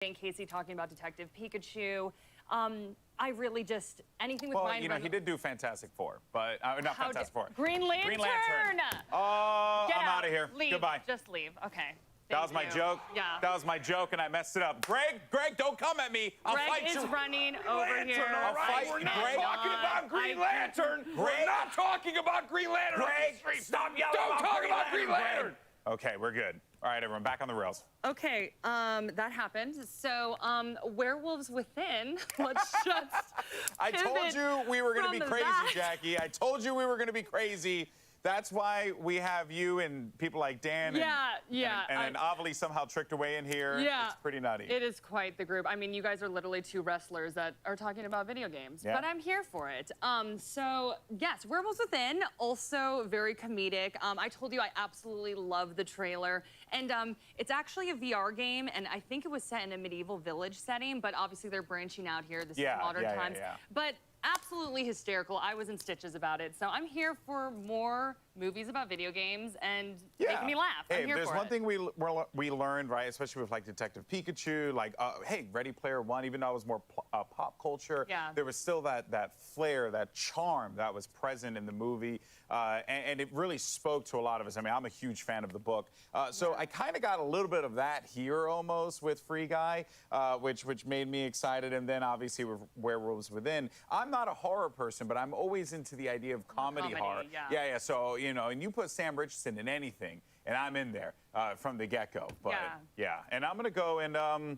and Casey talking about Detective Pikachu. I really just, anything with Well, you know, he did do Fantastic Four, but not Fantastic Four. Green Lantern! Green Lantern. Oh, I'm out of here. Leave. Goodbye. Just leave. Okay. That was my joke. Yeah. That was my joke, and I messed it up. Greg, don't come at me. I'll fight you. Greg is running over here. I'll fight We're not Greg. talking about Green Lantern. We're not talking about Green Lantern. Greg, stop yelling. Don't talk about Green Lantern. Okay, we're good. All right, everyone, back on the rails. Okay, that happened. So, Werewolves Within, let's just I told you we were going to be crazy, Jackie. I told you we were going to be crazy. That's why we have you and people like Dan and Avali somehow tricked away in here. Yeah. It's pretty nutty. It is quite the group. I mean, you guys are literally two wrestlers that are talking about video games, Yeah. but I'm here for it. So, yes, Werewolves Within, also very comedic. I told you I absolutely love the trailer. And it's actually a VR game, and I think it was set in a medieval village setting, but obviously they're branching out here. This is modern times. But absolutely hysterical. I was in stitches about it. So I'm here for more movies about video games and making me laugh. Hey, I'm here there's for one it. thing we learned, right, especially with like Detective Pikachu, like, hey, Ready Player One, even though it was more pop culture, there was still that flair, that charm that was present in the movie, and it really spoke to a lot of us. I mean, I'm a huge fan of the book, so I kind of got a little bit of that here almost with Free Guy, which made me excited, and then obviously with Werewolves Within. I'm not a horror person, but I'm always into the idea of comedy horror. Yeah. So, you know, and you put Sam Richardson in anything, and I'm in there from the get-go. But and I'm gonna go and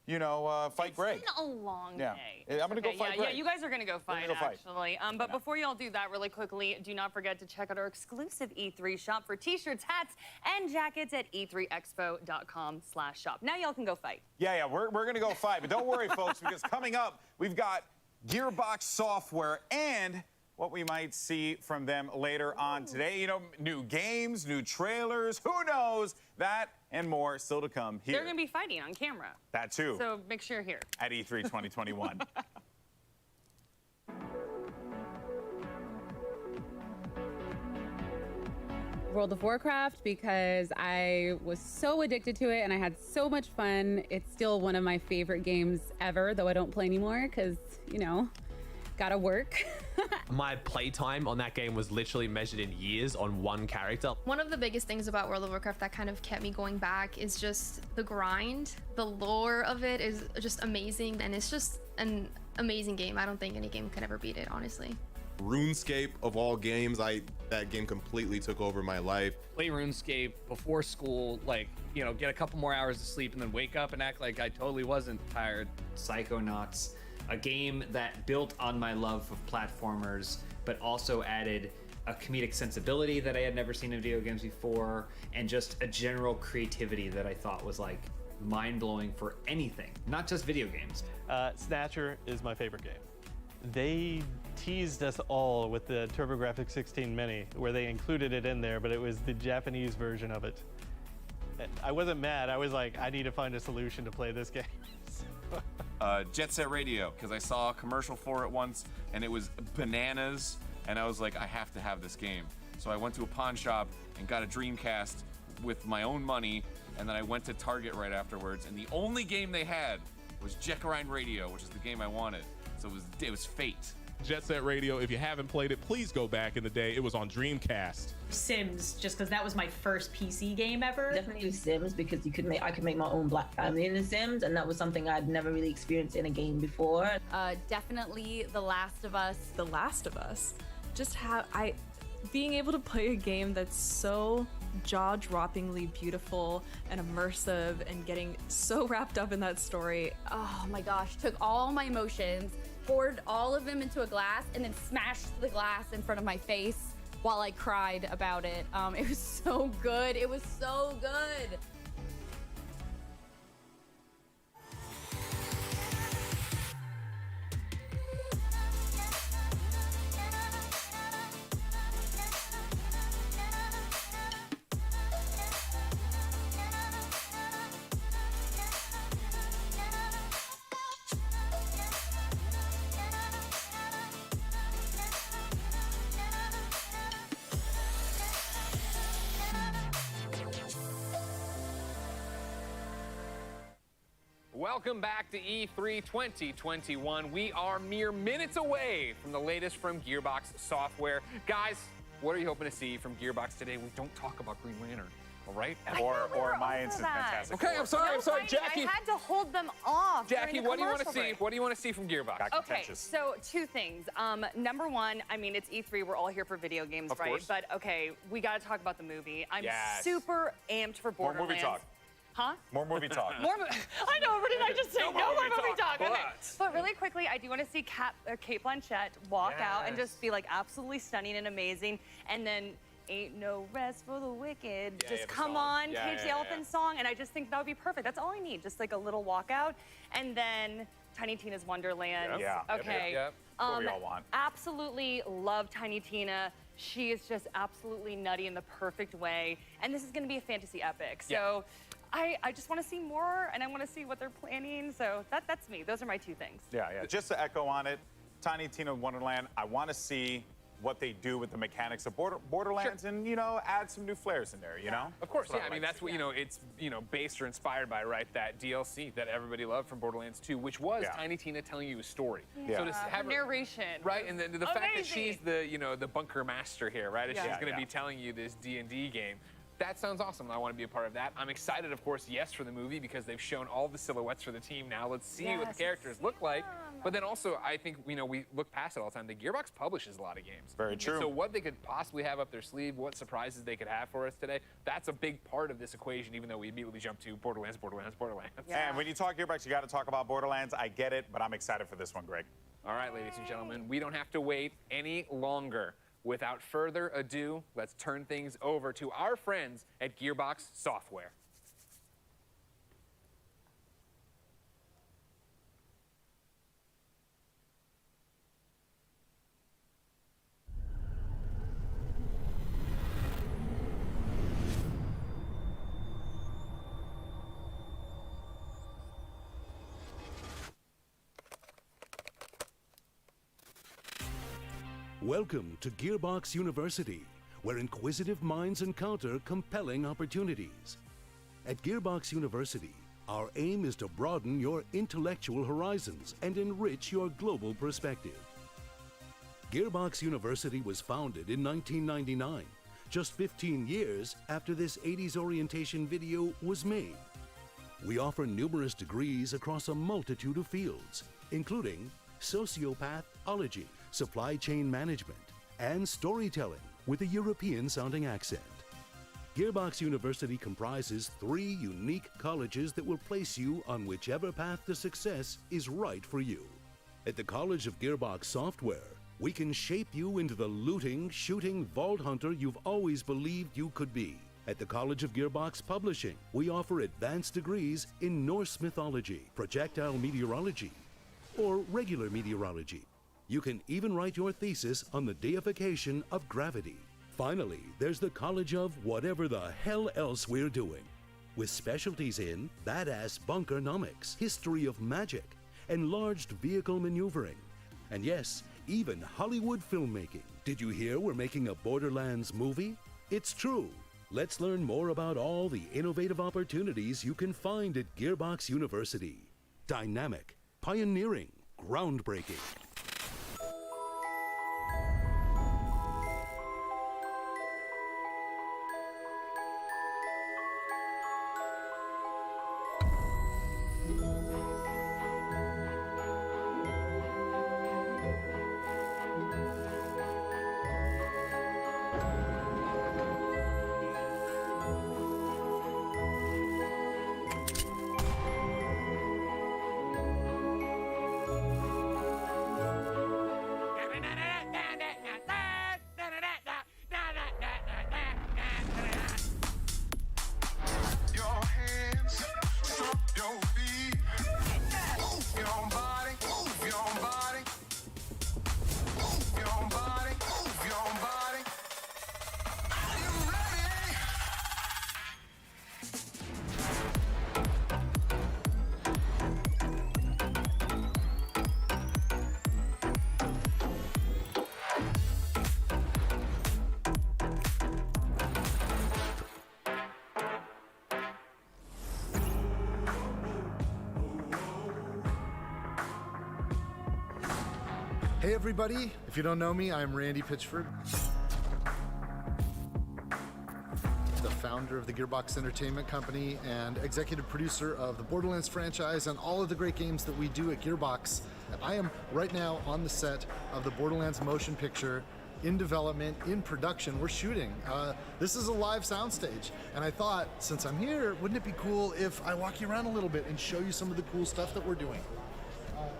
you know, fight Greg. It's been a long day. I'm gonna go fight Greg. Yeah, you guys are gonna go fight, actually. But before y'all do that, really quickly, do not forget to check out our exclusive E3 shop for t-shirts, hats, and jackets at e3expo.com/shop. Now y'all can go fight. Yeah, we're gonna go fight, but don't worry, folks, because coming up, we've got Gearbox Software and what we might see from them later on today. You know, new games, new trailers, who knows? That and more still to come here. They're going to be fighting on camera. That too. So make sure you're here. At E3 2021. World of Warcraft because I was so addicted to it and I had so much fun. It's still one of my favorite games ever, though I don't play anymore because, you know, gotta work. My playtime on that game was literally measured in years on one character. One of the biggest things about World of Warcraft that kind of kept me going back is just the grind. The lore of it is just amazing, and it's just an amazing game. I don't think any game could ever beat it, honestly. RuneScape, of all games, that game completely took over my life. Play RuneScape before school, like, you know, get a couple more hours of sleep and then wake up and act like I totally wasn't tired. Psychonauts, a game that built on my love of platformers, but also added a comedic sensibility that I had never seen in video games before, and just a general creativity that I thought was like mind-blowing for anything, not just video games. Snatcher is my favorite game. They teased us all with the TurboGrafx 16 Mini, where they included it in there, but it was the Japanese version of it. I wasn't mad. I was like, I need to find a solution to play this game. Jet Set Radio, because I saw a commercial for it once, and it was bananas, and I was like, I have to have this game. So I went to a pawn shop and got a Dreamcast with my own money, and then I went to Target right afterwards, and the only game they had was Jet Grind Radio, which is the game I wanted. So it was fate. Jet Set Radio, if you haven't played it, please go back in the day. It was on Dreamcast. Sims, just because that was my first PC game ever. Definitely Sims, because I could make my own black family in The Sims, and that was something I'd never really experienced in a game before. Definitely The Last of Us. The Last of Us. Just being able to play a game that's so jaw-droppingly beautiful and immersive and getting so wrapped up in that story. Oh my gosh, took all my emotions, poured all of them into a glass, and then smashed the glass in front of my face while I cried about it. It was so good. It was so good. Welcome back to E3 2021. We are mere minutes away from the latest from Gearbox Software. Guys, what are you hoping to see from Gearbox today? We don't talk about Green Lantern, all right? Or my Instant Fantastic Okay, I'm sorry, Jackie. I had to hold them off. Jackie, during the what do you want to commercial see? break. What do you want to see from Gearbox? Okay, so two things. Number one, I mean, it's E3. We're all here for video games, Of right? course. But okay, we got to talk about the movie. I'm Yes. super amped for More Borderlands. movie talk. Huh? More movie talk. More. I know. What did I just say? No No more more movie movie talk. talk, Okay. but- But really quickly, I do want to see Kate Blanchett walk out and just be like absolutely stunning and amazing, and then. Ain't no rest for the wicked. Yeah, Just the come song. on, Yeah, Cage the yeah, Elephant song, and I just think that would be perfect. That's all I need, just like a little walkout, and then Tiny Tina's Wonderland. Yep. Yeah. Okay. Yep. What we all want. Absolutely love Tiny Tina. She is just absolutely nutty in the perfect way, and this is going to be a fantasy epic. So. I just want to see more, and I want to see what they're planning. So that's me. Those are my two things. Yeah. Just to echo on it, Tiny Tina Wonderland, I want to see what they do with the mechanics of Borderlands and, add some new flares in there, you know? Of course, That's what yeah. I I'd mean, like that's what, it's, based or inspired by, right? That DLC that everybody loved from Borderlands 2, which was Tiny Tina telling you a story. Yeah. So to Her have her, narration. right? And the fact that she's Amazing. the bunker master here, right? And Yeah. she's going to Yeah. be telling you this D&D game. That sounds awesome. I want to be a part of that. I'm excited, of course, yes, for the movie because they've shown all the silhouettes for the team. Now let's see what the Yes, characters look like. But then also, I think, we look past it all the time. The Gearbox publishes a lot of games. Very true. So what they could possibly have up their sleeve, what surprises they could have for us today, that's a big part of this equation, even though we immediately jump to Borderlands. And when you talk Gearbox, you got to talk about Borderlands. I get it, but I'm excited for this one, Greg. All right, ladies and gentlemen, we don't have to wait any longer. Without further ado, let's turn things over to our friends at Gearbox Software. Welcome to Gearbox University, where inquisitive minds encounter compelling opportunities. At Gearbox University, our aim is to broaden your intellectual horizons and enrich your global perspective. Gearbox University was founded in 1999, just 15 years after this 80s orientation video was made. We offer numerous degrees across a multitude of fields, including sociopathology, supply chain management, and storytelling with a European-sounding accent. Gearbox University comprises 3 unique colleges that will place you on whichever path to success is right for you. At the College of Gearbox Software, we can shape you into the looting, shooting vault hunter you've always believed you could be. At the College of Gearbox Publishing, we offer advanced degrees in Norse mythology, projectile meteorology, or regular meteorology. You can even write your thesis on the deification of gravity. Finally, there's the College of whatever the hell else we're doing, with specialties in badass bunkernomics, history of magic, enlarged vehicle maneuvering, and yes, even Hollywood filmmaking. Did you hear we're making a Borderlands movie? It's true. Let's learn more about all the innovative opportunities you can find at Gearbox University. Dynamic, pioneering, groundbreaking. Hey everybody, if you don't know me, I'm Randy Pitchford, the founder of the Gearbox Entertainment Company and executive producer of the Borderlands franchise and all of the great games that we do at Gearbox. And I am right now on the set of the Borderlands motion picture, in development, in production. We're shooting. This is a live soundstage, and I thought, since I'm here, wouldn't it be cool if I walk you around a little bit and show you some of the cool stuff that we're doing?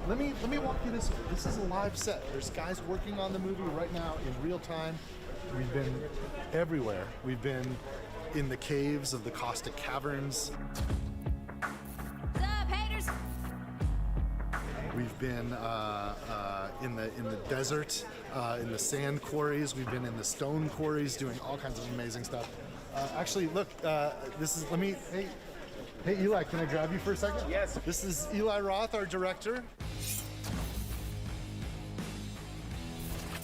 Let me walk you this way. This is a live set. There's guys working on the movie right now in real time. We've been everywhere. We've been in the caves of the caustic caverns. What's up, haters? We've been in the desert, in the sand quarries. We've been in the stone quarries, doing all kinds of amazing stuff. Actually, look, this is. Hey, Eli, can I grab you for a second? Yes. This is Eli Roth, our director.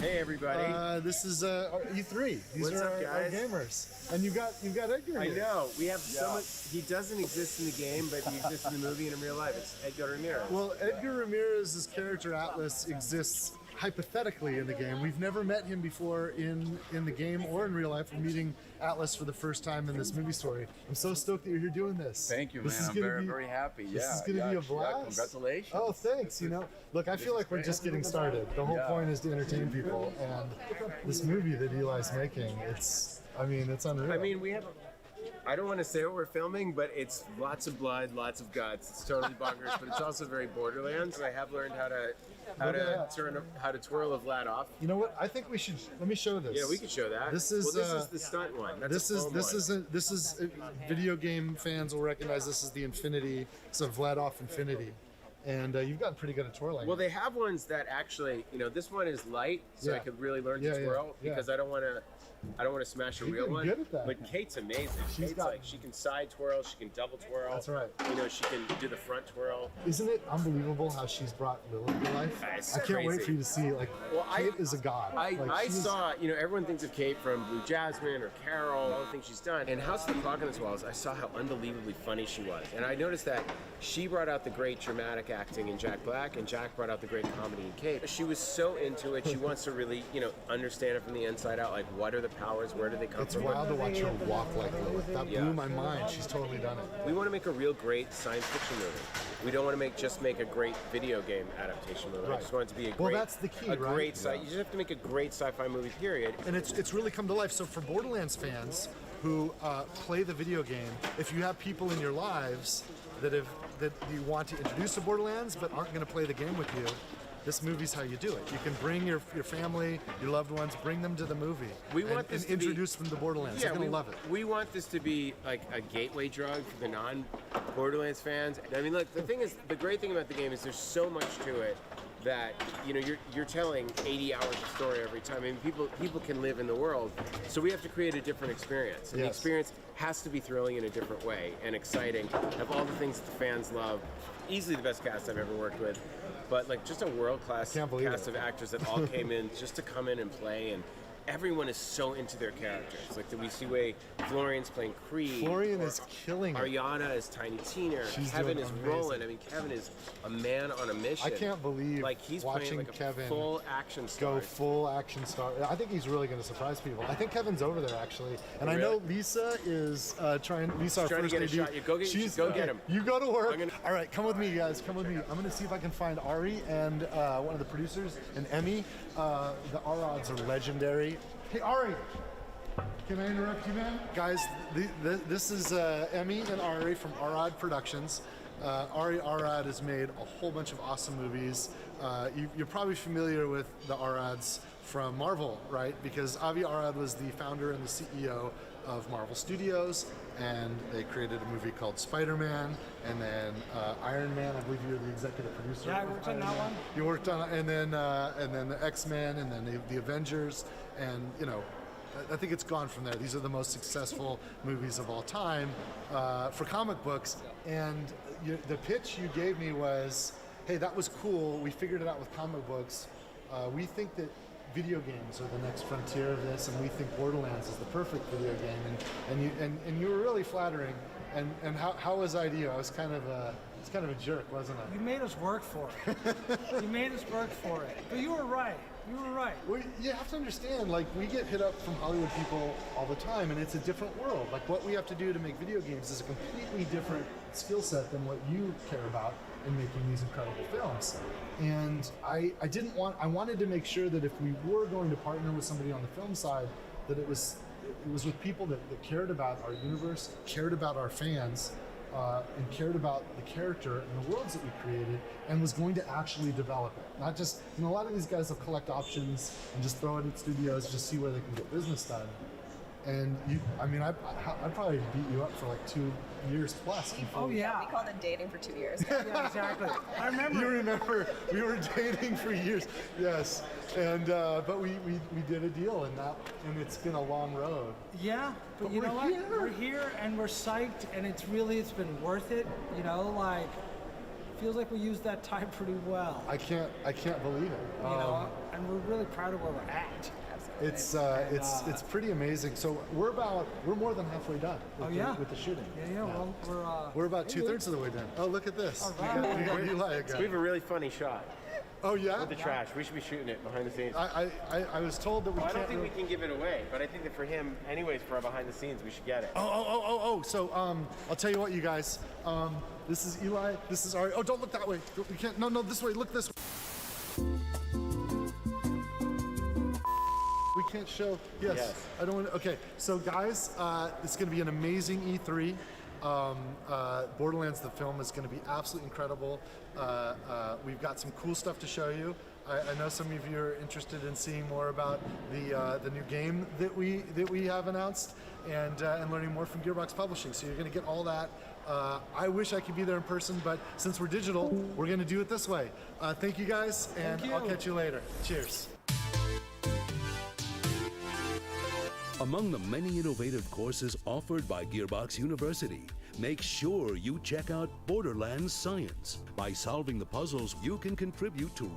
Hey everybody. This is E3. These What's are up, our guys? gamers. And you've got Edgar I here. know. We have so much. He doesn't exist in the game, but he exists in the movie and in real life. It's Edgar Ramirez. Well, Edgar Ramirez's character Atlas exists hypothetically in the game. We've never met him before in the game or in real life. We're meeting Atlas for the first time in this movie story. I'm so stoked that you're here doing this. Thank you, This man. is I'm gonna very, be- very happy. This is going to be a blast. Congratulations. Oh, thanks. You know, look, I feel like we're just getting started. The whole point is to entertain people, and this movie that Eli's making, it's unreal. I mean, we have. I don't want to say what we're filming, but it's lots of blood, lots of guts. It's totally bonkers, but it's also very Borderlands. I have learned how to twirl a Vlad off. You know what? I think we should. Let me show this. Yeah, we could show that. This is. This is the stunt one. That's This is video game fans will recognize this as the Infinity. It's a Vladoff Infinity, and you've gotten pretty good at twirling. Well, they have ones that actually, this one is light, so I Yeah. could really learn Yeah, to yeah, twirl yeah. because I don't want to smash a You're real getting one. good at that. But Kate's amazing. She's Kate's she can side twirl, she can double twirl. That's right. She can do the front twirl. Isn't it unbelievable how she's brought Lilith to life? It's I can't wait crazy. for you to see. Kate is a god. I she's- saw, everyone thinks of Kate from Blue Jasmine or Carol, all the things she's done. And House of the Clock on the Walls, I saw how unbelievably funny she was. And I noticed that she brought out the great dramatic acting in Jack Black, and Jack brought out the great comedy in Kate. She was so into it. She wants to really, understand it from the inside out. Like, what are the powers? Where do they come It's from? wild to watch her walk like Lilith. That blew my mind. She's totally done it. We want to make a real great science fiction movie. We don't want to just make a great video game adaptation movie. I Right. just want it to be a great. Well, that's the key, right? Great You just have to make a great sci-fi movie. Period. And it's really come to life. So for Borderlands fans who play the video game, if you have people in your lives that you want to introduce to Borderlands but aren't going to play the game with you, this movie's how you do it. You can bring your family, your loved ones, bring them to the movie. We want this and to be- introduce them to Borderlands. They're going to love it. We want this to be like a gateway drug for the non-Borderlands fans. I mean, look, the great thing about the game is there's so much to it that you're telling 80 hours of story every time. I mean, people can live in the world, so we have to create a different experience. And the Yes. experience has to be thrilling in a different way and exciting. Have all the things that the fans love. Easily the best cast I've ever worked with. But just a world-class cast of actors that all came in just to come in and play, and everyone is so into their characters. Like we see way Florian's playing Creed. Florian is killing it. Ariana is Tiny Tina. She's Kevin doing is amazing. rolling. I mean, Kevin is a man on a mission. I can't believe he's watching playing Kevin a full action star. go full action star. I think he's really going to surprise people. I think Kevin's over there actually, and I know Lisa is trying. Lisa, our trying to first get a AD, shot. You go get him. You go to work. All right, come with me, guys. Come with me. I'm going to see if I can find Ari and one of the producers and Emmy. The R-Odds are legendary. Hey, Ari. Can I interrupt you, man? Guys, this is Emmy and Ari from Arad Productions. Ari Arad has made a whole bunch of awesome movies. You're probably familiar with the Arads from Marvel, right? Because Avi Arad was the founder and the CEO of Marvel Studios, and they created a movie called Spider-Man, and then Iron Man. I believe you're the executive producer. Yeah, I worked on that one. You worked on, and then the X-Men, and then the Avengers, and I think it's gone from there. These are the most successful movies of all time for comic books. And the pitch you gave me was, hey, that was cool. We figured it out with comic books. We think that video games are the next frontier of this, and we think Borderlands is the perfect video game. And you were really flattering. And how was I to you? I was kind of It's kind of a jerk, wasn't it? You made us work for it. You made us work for it. But you were right. You were right. Well, you have to understand, like, we get hit up from Hollywood people all the time, and it's a different world. Like, what we have to do to make video games is a completely different skill set than what you care about in making these incredible films. And I wanted to make sure that if we were going to partner with somebody on the film side, that it was with people that cared about our universe, cared about our fans, and cared about the character and the worlds that we created, and was going to actually develop it. Not just, a lot of these guys will collect options and just throw it at studios, just see where they can get business done. And I probably beat you up for like 2 years plus. Oh yeah. We called it dating for 2 years. Yeah, exactly. I remember. You remember, we were dating for years. Yes. And but we did a deal, and it's been a long road. Yeah, but you know what? We're here and we're psyched, and it's been worth it. Feels like we used that time pretty well. I can't believe it. And we're really proud of where we're at. It's pretty amazing. So we're more than halfway done with the shooting. Yeah. Well, we're about 2/3 of the way done. Oh, look at this. All right. We got Eli again. We have a really funny shot. Oh yeah? With the trash. We should be shooting it behind the scenes. I was told that we can't. I don't think we can give it away, but I think that for him, anyways, for our behind the scenes, we should get it. Oh. So I'll tell you what, you guys. This is Eli. This is Ari. Oh, don't look that way. We can't. No, this way. Look this way. We can't show. Yes. I don't want to. Okay. So guys, it's going to be an amazing E3. Borderlands the film is going to be absolutely incredible. We've got some cool stuff to show you. I know some of you are interested in seeing more about the new game that we have announced, and learning more from Gearbox Publishing. So you're going to get all that. I wish I could be there in person, but since we're digital, we're going to do it this way. Thank you guys, and I'll catch you later. Cheers. Among the many innovative courses offered by Gearbox University, make sure you check out Borderlands Science. By solving the puzzles, you can contribute to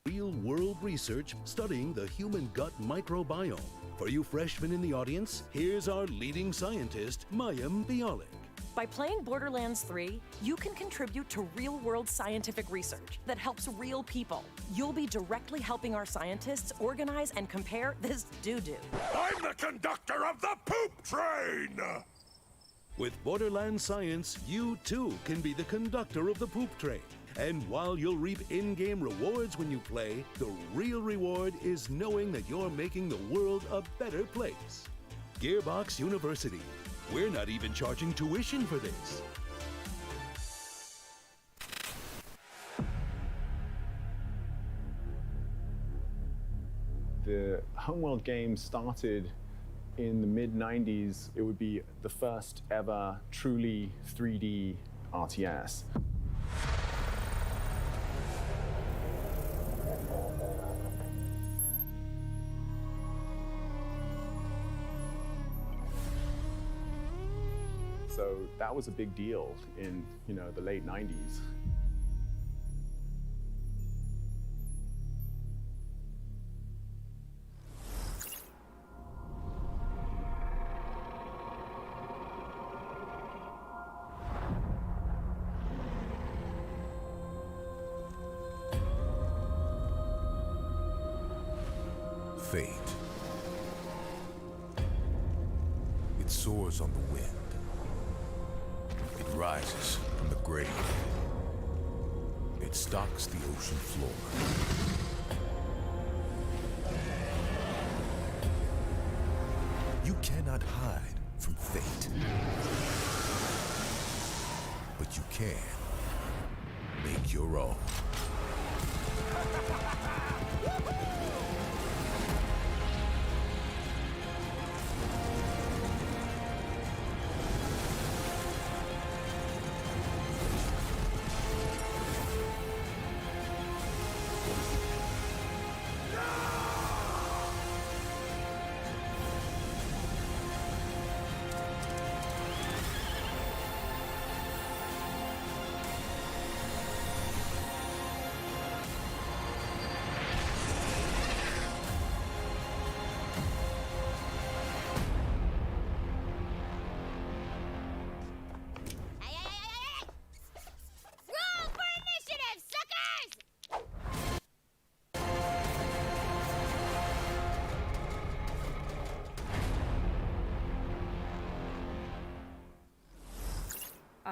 real-world research studying the human gut microbiome. For you freshmen in the audience, here's our leading scientist, Mayim Bialik. By playing Borderlands 3, you can contribute to real-world scientific research that helps real people. You'll be directly helping our scientists organize and compare this doo-doo. I'm the conductor of the poop train! With Borderlands Science, you too can be the conductor of the poop train. And while you'll reap in-game rewards when you play, the real reward is knowing that you're making the world a better place. Gearbox University. We're not even charging tuition for this. The Homeworld game started in the mid-90s. It would be the first ever truly 3D RTS. So that was a big deal in, the late 90s. Fate. It soars on the wind. It rises from the grave. It stalks the ocean floor. You cannot hide from fate. But you can make your own.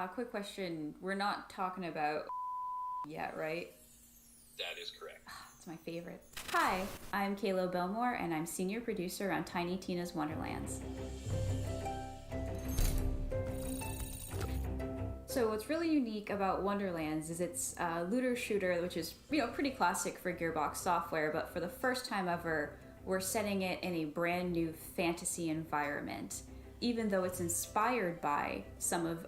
Quick question. We're not talking about yet, right? That is correct. It's my favorite. Hi, I'm Kayla Belmore, and I'm senior producer on Tiny Tina's Wonderlands. So what's really unique about Wonderlands is it's a looter shooter, which is, pretty classic for Gearbox software, but for the first time ever, we're setting it in a brand new fantasy environment. Even though it's inspired by some of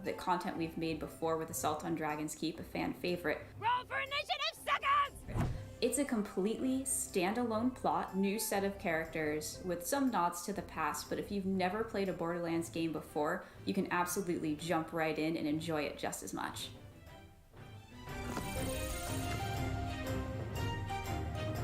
the content we've made before with Assault on Dragon's Keep, a fan favorite. Roll for initiative, suckers! It's a completely standalone plot, new set of characters with some nods to the past, but if you've never played a Borderlands game before, you can absolutely jump right in and enjoy it just as much.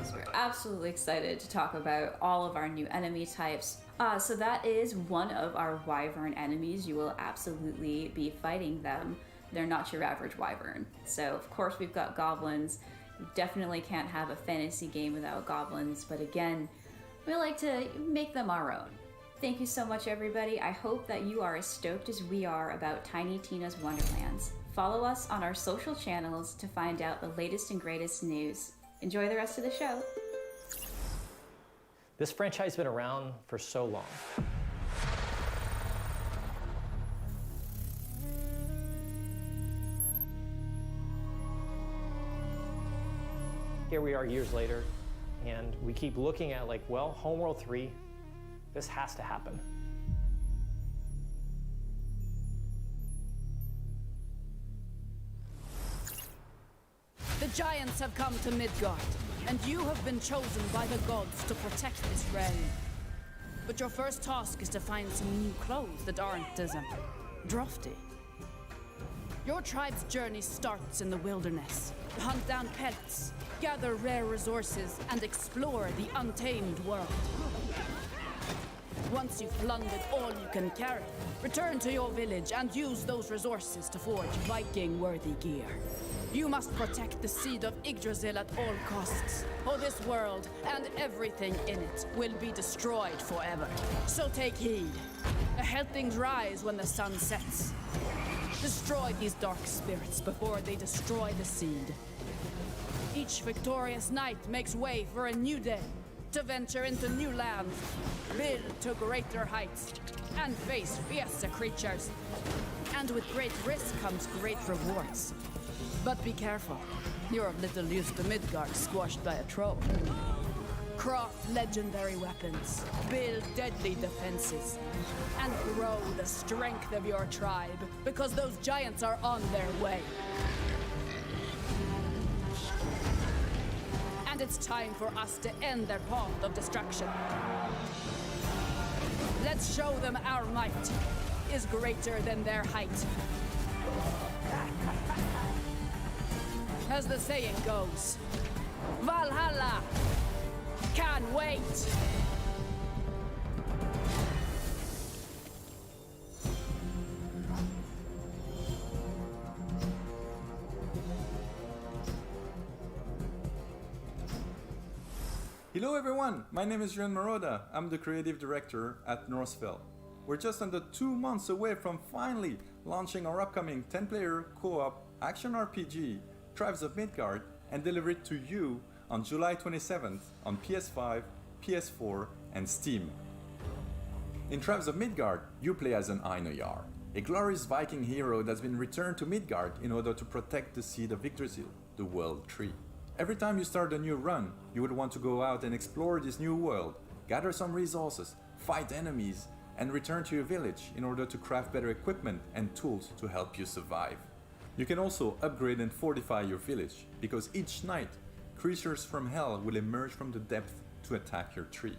So we're absolutely excited to talk about all of our new enemy types. So that is one of our wyvern enemies. You will absolutely be fighting them. They're not your average wyvern. So of course we've got goblins. You definitely can't have a fantasy game without goblins, but again, we like to make them our own. Thank you so much, everybody. I hope that you are as stoked as we are about Tiny Tina's Wonderlands. Follow us on our social channels to find out the latest and greatest news. Enjoy the rest of the show. This franchise has been around for so long. Here we are years later, and we keep looking at Homeworld 3, this has to happen. The giants have come to Midgard, and you have been chosen by the gods to protect this realm. But your first task is to find some new clothes that aren't as drafty. Your tribe's journey starts in the wilderness. Hunt down pelts, gather rare resources, and explore the untamed world. Once you've plundered all you can carry, return to your village and use those resources to forge Viking-worthy gear. You must protect the seed of Yggdrasil at all costs, or this world and everything in it will be destroyed forever. So take heed. Ahead things rise when the sun sets. Destroy these dark spirits before they destroy the seed. Each victorious knight makes way for a new day, to venture into new lands, build to greater heights, and face fiercer creatures. And with great risk comes great rewards. But be careful, you're of little use to Midgard squashed by a troll. Craft legendary weapons, build deadly defenses, and grow the strength of your tribe, because those giants are on their way. And it's time for us to end their path of destruction. Let's show them our might is greater than their height. As the saying goes, Valhalla! Can't wait! Hello everyone, my name is Juan Maroda. I'm the creative director at Northville. We're just under 2 months away from finally launching our upcoming 10-player co-op action RPG, Tribes of Midgard, and deliver it to you on July 27th on PS5, PS4, and Steam. In Tribes of Midgard, you play as an Einarjar, a glorious Viking hero that's been returned to Midgard in order to protect the seed of Yggdrasil, the World Tree. Every time you start a new run, you would want to go out and explore this new world, gather some resources, fight enemies, and return to your village in order to craft better equipment and tools to help you survive. You can also upgrade and fortify your village, because each night, creatures from hell will emerge from the depth to attack your tree.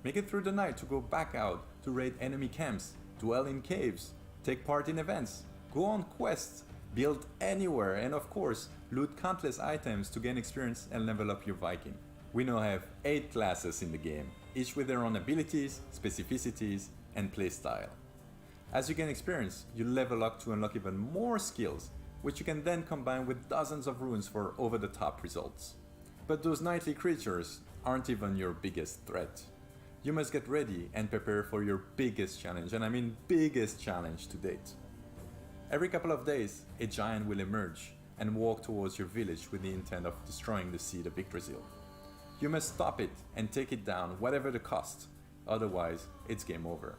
Make it through the night to go back out to raid enemy camps, dwell in caves, take part in events, go on quests, build anywhere, and of course, loot countless items to gain experience and level up your Viking. We now have 8 classes in the game, each with their own abilities, specificities, and playstyle. As you gain experience, you level up to unlock even more skills, which you can then combine with dozens of runes for over-the-top results. But those nightly creatures aren't even your biggest threat. You must get ready and prepare for your biggest challenge, and I mean biggest challenge to date. Every couple of days, a giant will emerge and walk towards your village with the intent of destroying the seed of Yggdrasil. You must stop it and take it down whatever the cost, otherwise it's game over.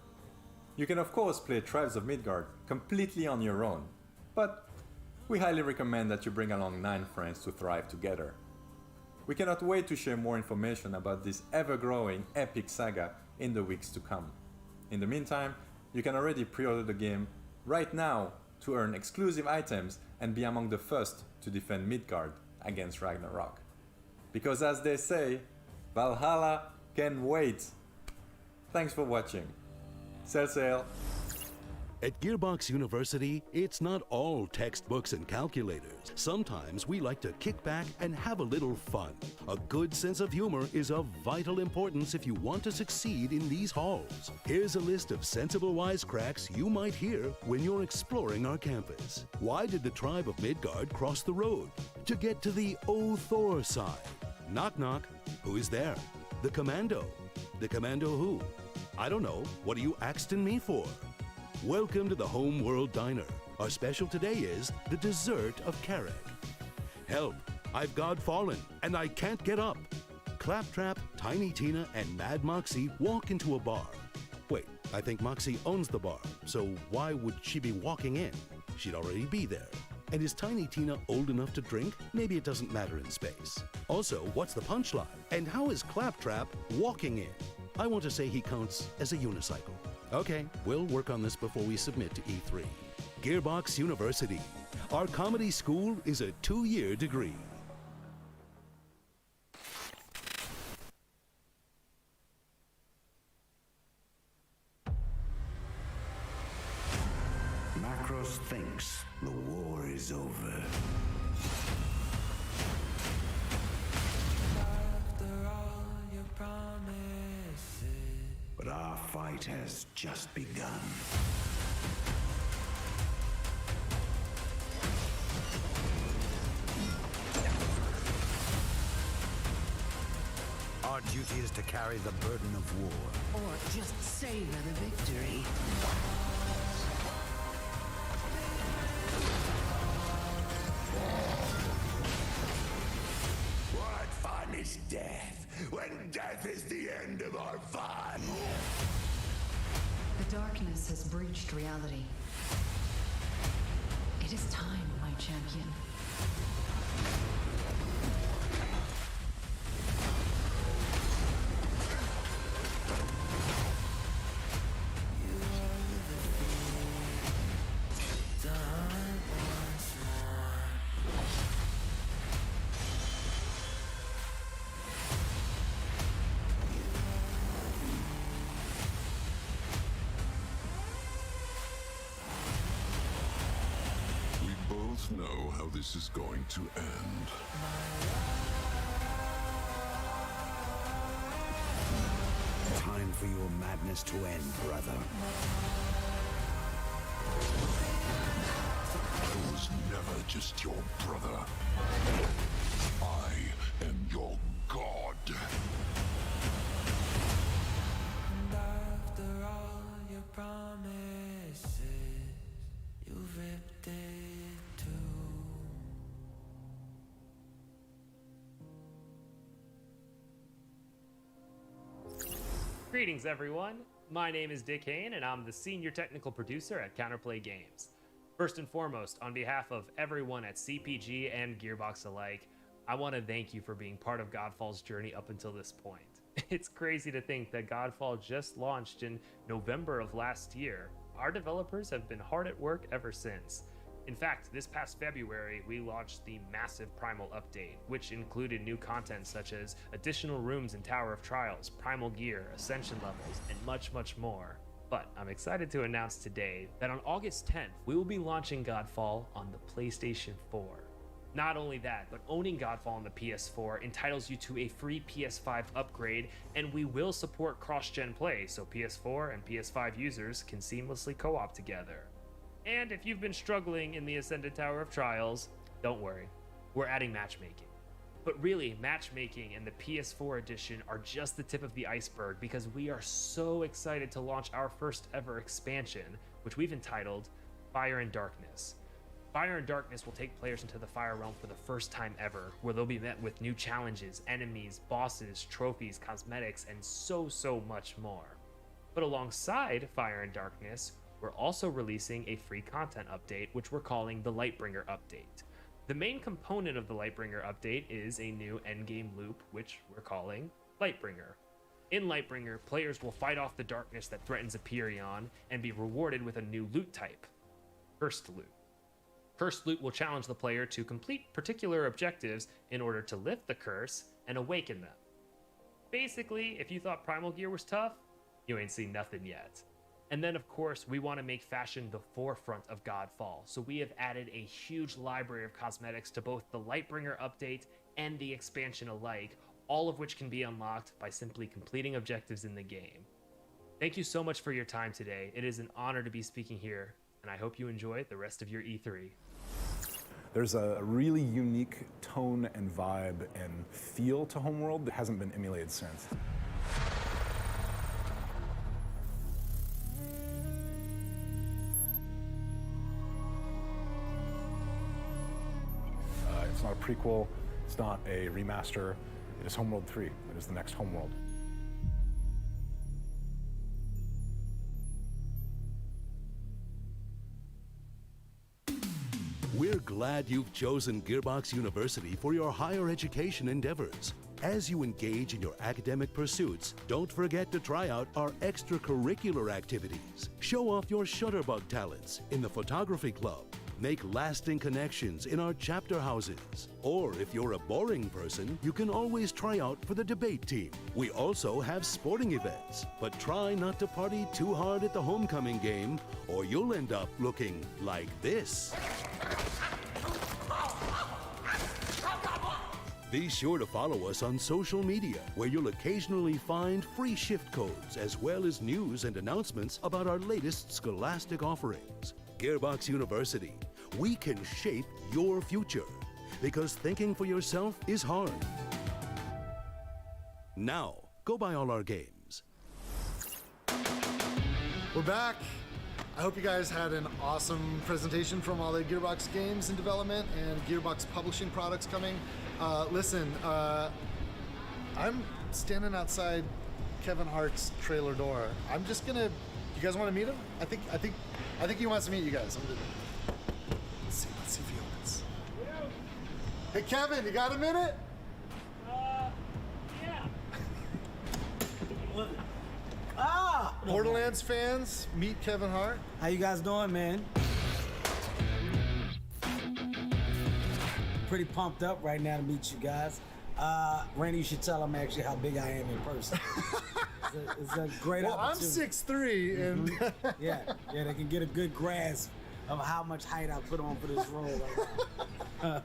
You can of course play Tribes of Midgard completely on your own, but we highly recommend that you bring along 9 friends to thrive together. We cannot wait to share more information about this ever-growing epic saga in the weeks to come. In the meantime, you can already pre-order the game right now to earn exclusive items and be among the first to defend Midgard against Ragnarok. Because as they say, Valhalla can wait. Thanks for watching. Sail sail. At Gearbox University, it's not all textbooks and calculators. Sometimes we like to kick back and have a little fun. A good sense of humor is of vital importance if you want to succeed in these halls. Here's a list of sensible wisecracks you might hear when you're exploring our campus. Why did the tribe of Midgard cross the road? To get to the O Thor side. Knock knock. Who is there? The commando. The commando who? I don't know. What are you axing me for? Welcome to the Home World Diner. Our special today is the dessert of Carrick. Help! I've God fallen, and I can't get up. Claptrap, Tiny Tina, and Mad Moxie walk into a bar. Wait, I think Moxie owns the bar, so why would she be walking in? She'd already be there. And is Tiny Tina old enough to drink? Maybe it doesn't matter in space. Also, what's the punchline? And how is Claptrap walking in? I want to say he counts as a unicycle. Okay, we'll work on this before we submit to E3. Gearbox University. Our comedy school is a 2-year degree. Macros thinks the war is over. After all your promises, but our fight has just begun. Our duty is to carry the burden of war. Or just savor the victory. What fun is death, when death is the end of our fun? The darkness has breached reality. It is time, my champion. Know how this is going to end. Time for your madness to end, brother. I was never just your brother. I am your god. And after all your promises, you've ripped it. Greetings everyone, my name is Dick Hayne and I'm the Senior Technical Producer at Counterplay Games. First and foremost, on behalf of everyone at CPG and Gearbox alike, I want to thank you for being part of Godfall's journey up until this point. It's crazy to think that Godfall just launched in November of last year. Our developers have been hard at work ever since. In fact, this past February, we launched the massive Primal update, which included new content such as additional rooms in Tower of Trials, Primal gear, Ascension levels, and much, much more. But I'm excited to announce today that on August 10th, we will be launching Godfall on the PlayStation 4. Not only that, but owning Godfall on the PS4 entitles you to a free PS5 upgrade, and we will support cross-gen play, so PS4 and PS5 users can seamlessly co-op together. And if you've been struggling in the Ascended Tower of Trials, don't worry, we're adding matchmaking. But really, matchmaking and the PS4 edition are just the tip of the iceberg because we are so excited to launch our first ever expansion, which we've entitled Fire and Darkness. Fire and Darkness will take players into the Fire Realm for the first time ever, where they'll be met with new challenges, enemies, bosses, trophies, cosmetics, and so much more. But alongside Fire and Darkness, we're also releasing a free content update, which we're calling the Lightbringer Update. The main component of the Lightbringer Update is a new endgame loop, which we're calling Lightbringer. In Lightbringer, players will fight off the darkness that threatens Aperion and be rewarded with a new loot type, Cursed Loot. Cursed Loot will challenge the player to complete particular objectives in order to lift the curse and awaken them. Basically, if you thought Primal Gear was tough, you ain't seen nothing yet. And then, of course, we want to make fashion the forefront of Godfall, so we have added a huge library of cosmetics to both the Lightbringer update and the expansion alike, all of which can be unlocked by simply completing objectives in the game. Thank you so much for your time today. It is an honor to be speaking here, and I hope you enjoy the rest of your E3. There's a really unique tone and vibe and feel to Homeworld that hasn't been emulated since. It's not a prequel, it's not a remaster, it is Homeworld 3. It is the next Homeworld. We're glad you've chosen Gearbox University for your higher education endeavors. As you engage in your academic pursuits, don't forget to try out our extracurricular activities. Show off your shutterbug talents in the photography club. Make lasting connections in our chapter houses. Or if you're a boring person, you can always try out for the debate team. We also have sporting events, but try not to party too hard at the homecoming game, or you'll end up looking like this. Be sure to follow us on social media, where you'll occasionally find free shift codes as well as news and announcements about our latest scholastic offerings. Gearbox University, we can shape your future, because thinking for yourself is hard. Now, go buy all our games. We're back. I hope you guys had an awesome presentation from all the Gearbox games in development and Gearbox publishing products coming. Listen, I'm standing outside Kevin Hart's trailer door. I'm just gonna. You guys want to meet him? I think he wants to meet you guys. Let's see if he opens. Hey Kevin, you got a minute? Yeah. Borderlands fans, meet Kevin Hart. How you guys doing, man? Pretty pumped up right now to meet you guys. Randy, you should tell them actually how big I am in person. It's a great opportunity. I'm 6'3", and yeah, they can get a good grasp of how much height I put on for this role right now.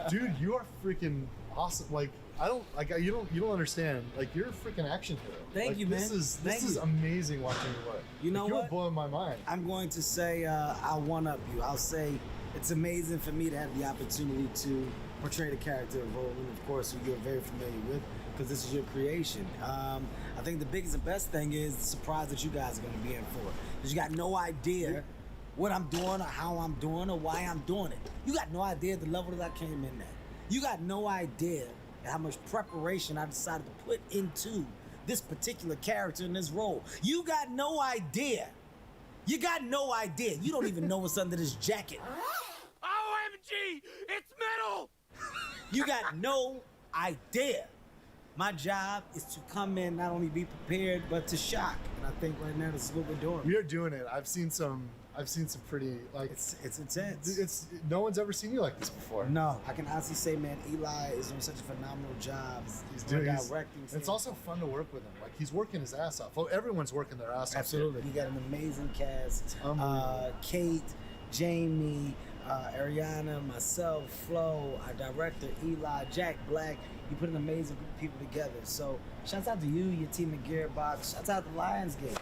Dude, you are freaking awesome. Like, you don't understand. Like, you're a freaking action hero. Thank you, man. This is amazing watching you work. You know what? what? You're blowing my mind. I'm going to say I'll one-up you. I'll say it's amazing for me to have the opportunity to portray the character of Roland, of course, who you're very familiar with, because this is your creation. I think the biggest and best thing is the surprise that you guys are going to be in for. Because you got no idea what I'm doing or how I'm doing or why I'm doing it. You got no idea the level that I came in at. You got no idea how much preparation I decided to put into this particular character in this role. You got no idea. You got no idea. You don't even know what's under this jacket. OMG! It's metal! You got no idea. My job is to come in, not only be prepared, but to shock. And I think right now this is what we're doing. We are doing it. I've seen some pretty, like, it's intense. No one's ever seen you like this before. No, I can honestly say, man, Eli is doing such a phenomenal job. He's directing. It's also fun to work with him. Like, he's working his ass off. Well, everyone's working their ass off. Absolutely. You got an amazing cast. Kate, Jamie, Ariana, myself, Flo, our director, Eli, Jack Black. You put an amazing group of people together. So shouts out to you, your team at Gearbox. Shouts out to Lionsgate,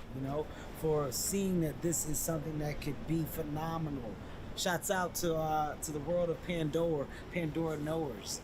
for seeing that this is something that could be phenomenal. Shouts out to the world of Pandora knowers.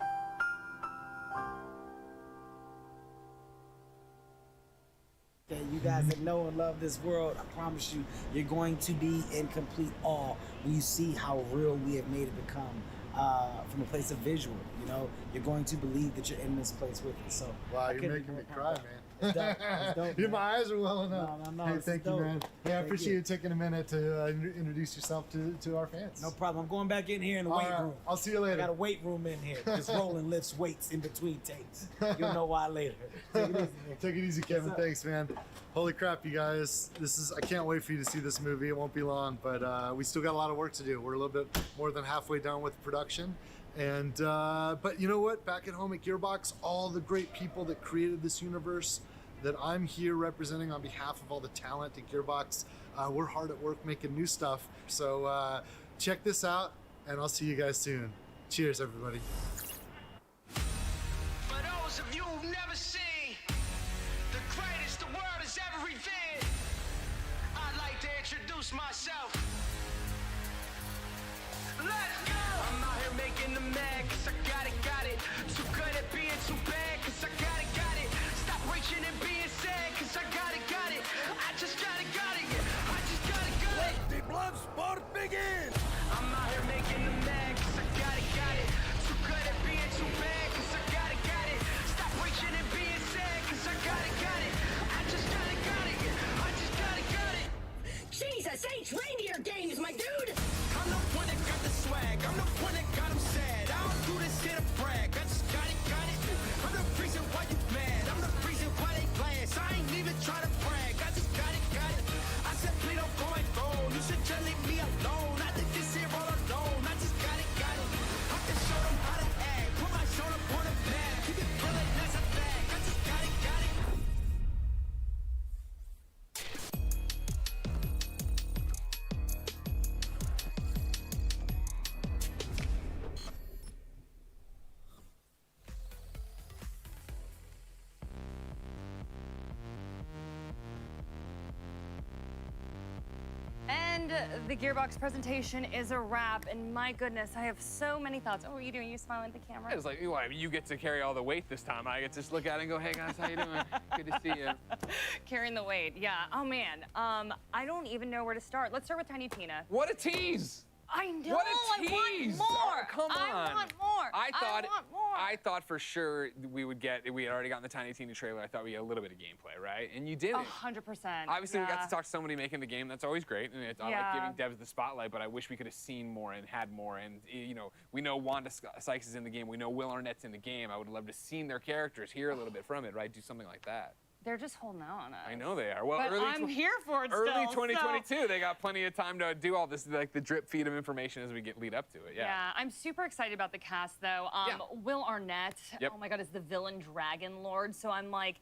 Okay, you guys that know and love this world, I promise you, you're going to be in complete awe when you see how real we have made it become from a place of visual. You know, you're going to believe that you're in this place with us. So wow, I you're couldn't making be me more cry, pumped man. It's dope. It's dope, Dude, man. my eyes are welling up. No, Hey, this thank is you, dope. man. Hey, I Thank appreciate you. you taking a minute to introduce yourself to our fans. No problem. I'm going back in here in the All weight right, room. I'll see you later. I got a weight room in here. Just rolling lifts weights in between takes. You'll know why later. Take it easy, man. Take it easy, Kevin. What's up? Thanks, man. Holy crap, you guys. I can't wait for you to see this movie. It won't be long, but we still got a lot of work to do. We're a little bit more than halfway done with production. And, but you know what? Back at home at Gearbox, all the great people that created this universe that I'm here representing on behalf of all the talent at Gearbox, we're hard at work making new stuff. So check this out, and I'll see you guys soon. Cheers, everybody. For those of you who've never seen the greatest the world has ever revered, I'd like to introduce myself. Let's go! I'm out here making them mad, cause I got it. Too good at being too bad, cause I got it. Stop reaching and being sad, cause I got it. I just got it, yeah. I just got it. Let the blood sport begin! I'm out here making them mad, cause I got it. Too good at being too bad, cause I got it. Stop reaching and being sad, cause I got it. I just got it, yeah. I just got it. Jesus H. Reindeer games, my dude! I'm the one that got the swag. I'm the one that got him sad. I don't do this here to brag. I just got it. I'm the reason why you mad. I'm the reason why they glass. I ain't even trying to brag. I just got it. I said, please don't go and go. You should just leave me alone. I did this here all alone. I just got it. I can show them how to act. Put my shoulder on the back. Keep it feeling as a bag. I just got it. And the Gearbox presentation is a wrap, and my goodness, I have so many thoughts. Oh, what are you doing? You smiling at the camera? It's like, you get to carry all the weight this time. I get to just look at it and go, hey guys, how you doing? Good to see you. Carrying the weight, yeah. Oh man, I don't even know where to start. Let's start with Tiny Tina. What a tease! I know. What a tease! I want more. Oh, come on. I want more. I thought for sure we had already gotten the Tiny Tina trailer. I thought we had a little bit of gameplay, right? And you didn't. 100%. Obviously, yeah. we got to talk to somebody making the game. That's always great. And I like giving devs the spotlight, but I wish we could have seen more and had more. And, you know, we know Wanda Sykes is in the game. We know Will Arnett's in the game. I would have loved to have seen their characters, hear a little bit from it, right? Do something like that. They're just holding out on us. I know they are. Well, but I'm here for it early still, 2022, they got plenty of time to do all this, like the drip feed of information as we lead up to it. Yeah, I'm super excited about the cast, though. Will Arnett, oh my God, is the villain Dragon Lord. So I'm like,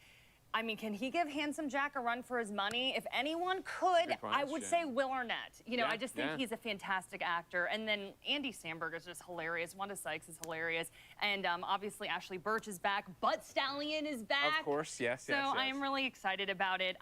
I mean, can he give Handsome Jack a run for his money? If anyone could, I would say Will Arnett. You know, I just think he's a fantastic actor. And then Andy Samberg is just hilarious. Wanda Sykes is hilarious. And obviously Ashley Birch is back. Butt Stallion is back. Of course, yes. So I am really excited about it.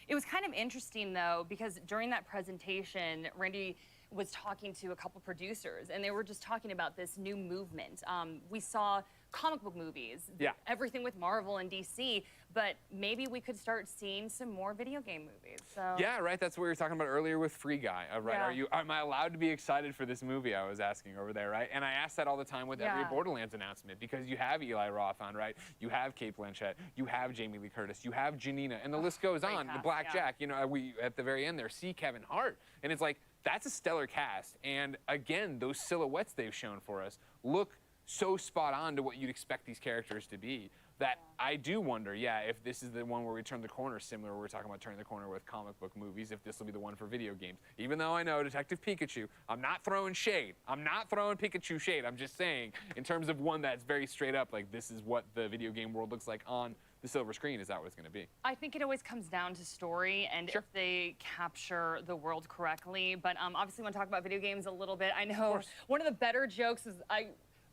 It was kind of interesting, though, because during that presentation, Randy was talking to a couple producers, and they were just talking about this new movement. We saw comic book movies, everything with Marvel and DC, but maybe we could start seeing some more video game movies. So yeah, right. That's what we were talking about earlier with Free Guy. Right? Am I allowed to be excited for this movie? I was asking over there, right? And I ask that all the time with every Borderlands announcement, because you have Eli Roth on, right? You have Cate Blanchett, you have Jamie Lee Curtis, you have Janina, and the list goes on. The Blackjack, you know, we at the very end there see Kevin Hart, and it's like that's a stellar cast. And again, those silhouettes they've shown for us look so spot on to what you'd expect these characters to be, that I do wonder, if this is the one where we turn the corner, similar we're talking about turning the corner with comic book movies, if this will be the one for video games. Even though I know Detective Pikachu, I'm not throwing shade. I'm not throwing Pikachu shade. I'm just saying, in terms of one that's very straight up, like this is what the video game world looks like on the silver screen. Is that what it's going to be? I think it always comes down to story and if they capture the world correctly. But obviously, we want to talk about video games a little bit. I know one of the better jokes is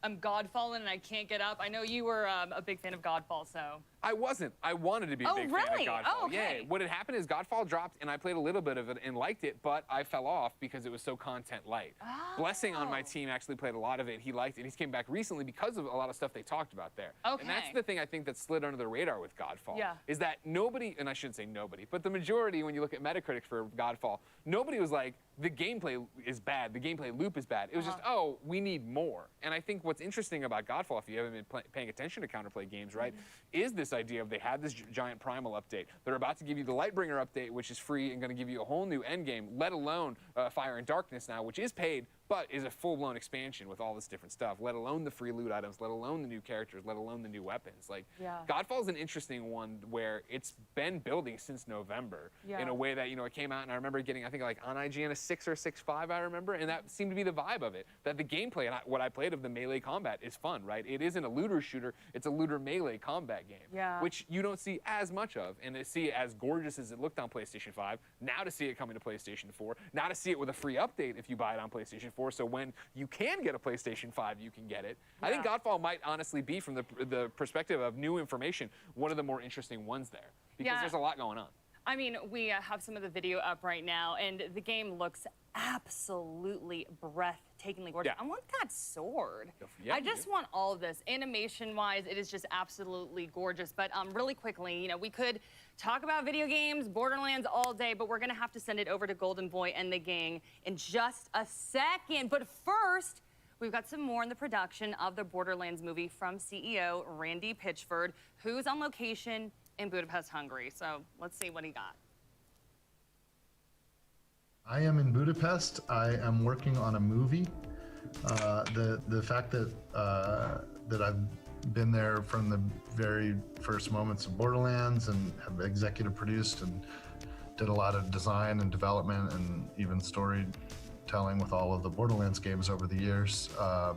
Godfallen and I can't get up. I know you were a big fan of Godfall, so. I wasn't. I wanted to be a big fan of Godfall. Oh, okay. Yeah. What had happened is Godfall dropped, and I played a little bit of it and liked it, but I fell off because it was so content light. Oh. Blessing on my team actually played a lot of it. He liked it. He's came back recently because of a lot of stuff they talked about there. Okay. And that's the thing I think that slid under the radar with Godfall. Yeah. Is that nobody, and I shouldn't say nobody, but the majority, when you look at Metacritic for Godfall, nobody was like, the gameplay is bad, the gameplay loop is bad. It was just, oh, we need more. And I think what's interesting about Godfall, if you haven't been paying attention to Counterplay games, right, is this idea of they had this giant Primal update. They're about to give you the Lightbringer update, which is free and going to give you a whole new endgame, let alone Fire and Darkness now, which is paid, but is a full-blown expansion with all this different stuff, let alone the free loot items, let alone the new characters, let alone the new weapons. Like, Godfall's an interesting one where it's been building since November in a way that, you know, it came out, and I remember getting, I think, like, on IGN, a 6 or 6.5, I remember, and that seemed to be the vibe of it, that the gameplay, and what I played of the melee combat is fun, right? It isn't a looter shooter, it's a looter melee combat game, which you don't see as much of, and to see it as gorgeous as it looked on PlayStation 5, now to see it coming to PlayStation 4, now to see it with a free update if you buy it on PlayStation 4, so when you can get a PlayStation 5, you can get it. I think Godfall might honestly be, from the perspective of new information, one of the more interesting ones there, because there's a lot going on. I mean, we have some of the video up right now, and the game looks absolutely breathtakingly gorgeous. I want that sword. I just want all of this. Animation-wise, it is just absolutely gorgeous. But really quickly, you know, we could talk about video games, Borderlands all day, but we're going to have to send it over to Golden Boy and the gang in just a second. But first, we've got some more in the production of the Borderlands movie from CEO Randy Pitchford, who's on location in Budapest, Hungary. So let's see what he got. I am in Budapest. I am working on a movie. The fact that that I've been there from the very first moments of Borderlands and have executive produced and did a lot of design and development and even storytelling with all of the Borderlands games over the years. I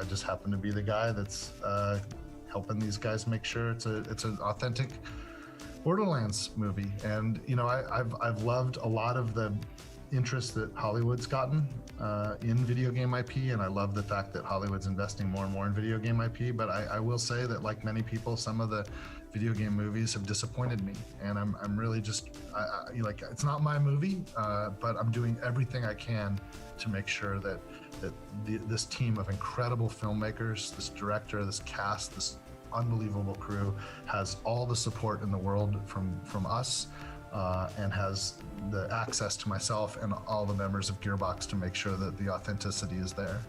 just happen to be the guy that's helping these guys make sure it's an authentic Borderlands movie. And you know, I've loved a lot of the interest that Hollywood's gotten in video game IP, and I love the fact that Hollywood's investing more and more in video game IP. But I will say that, like many people, some of the video game movies have disappointed me, and I'm really just like, it's not my movie, but I'm doing everything I can to make sure that this team of incredible filmmakers, this director, this cast, this unbelievable crew has all the support in the world from us, and has the access to myself and all the members of Gearbox to make sure that the authenticity is there.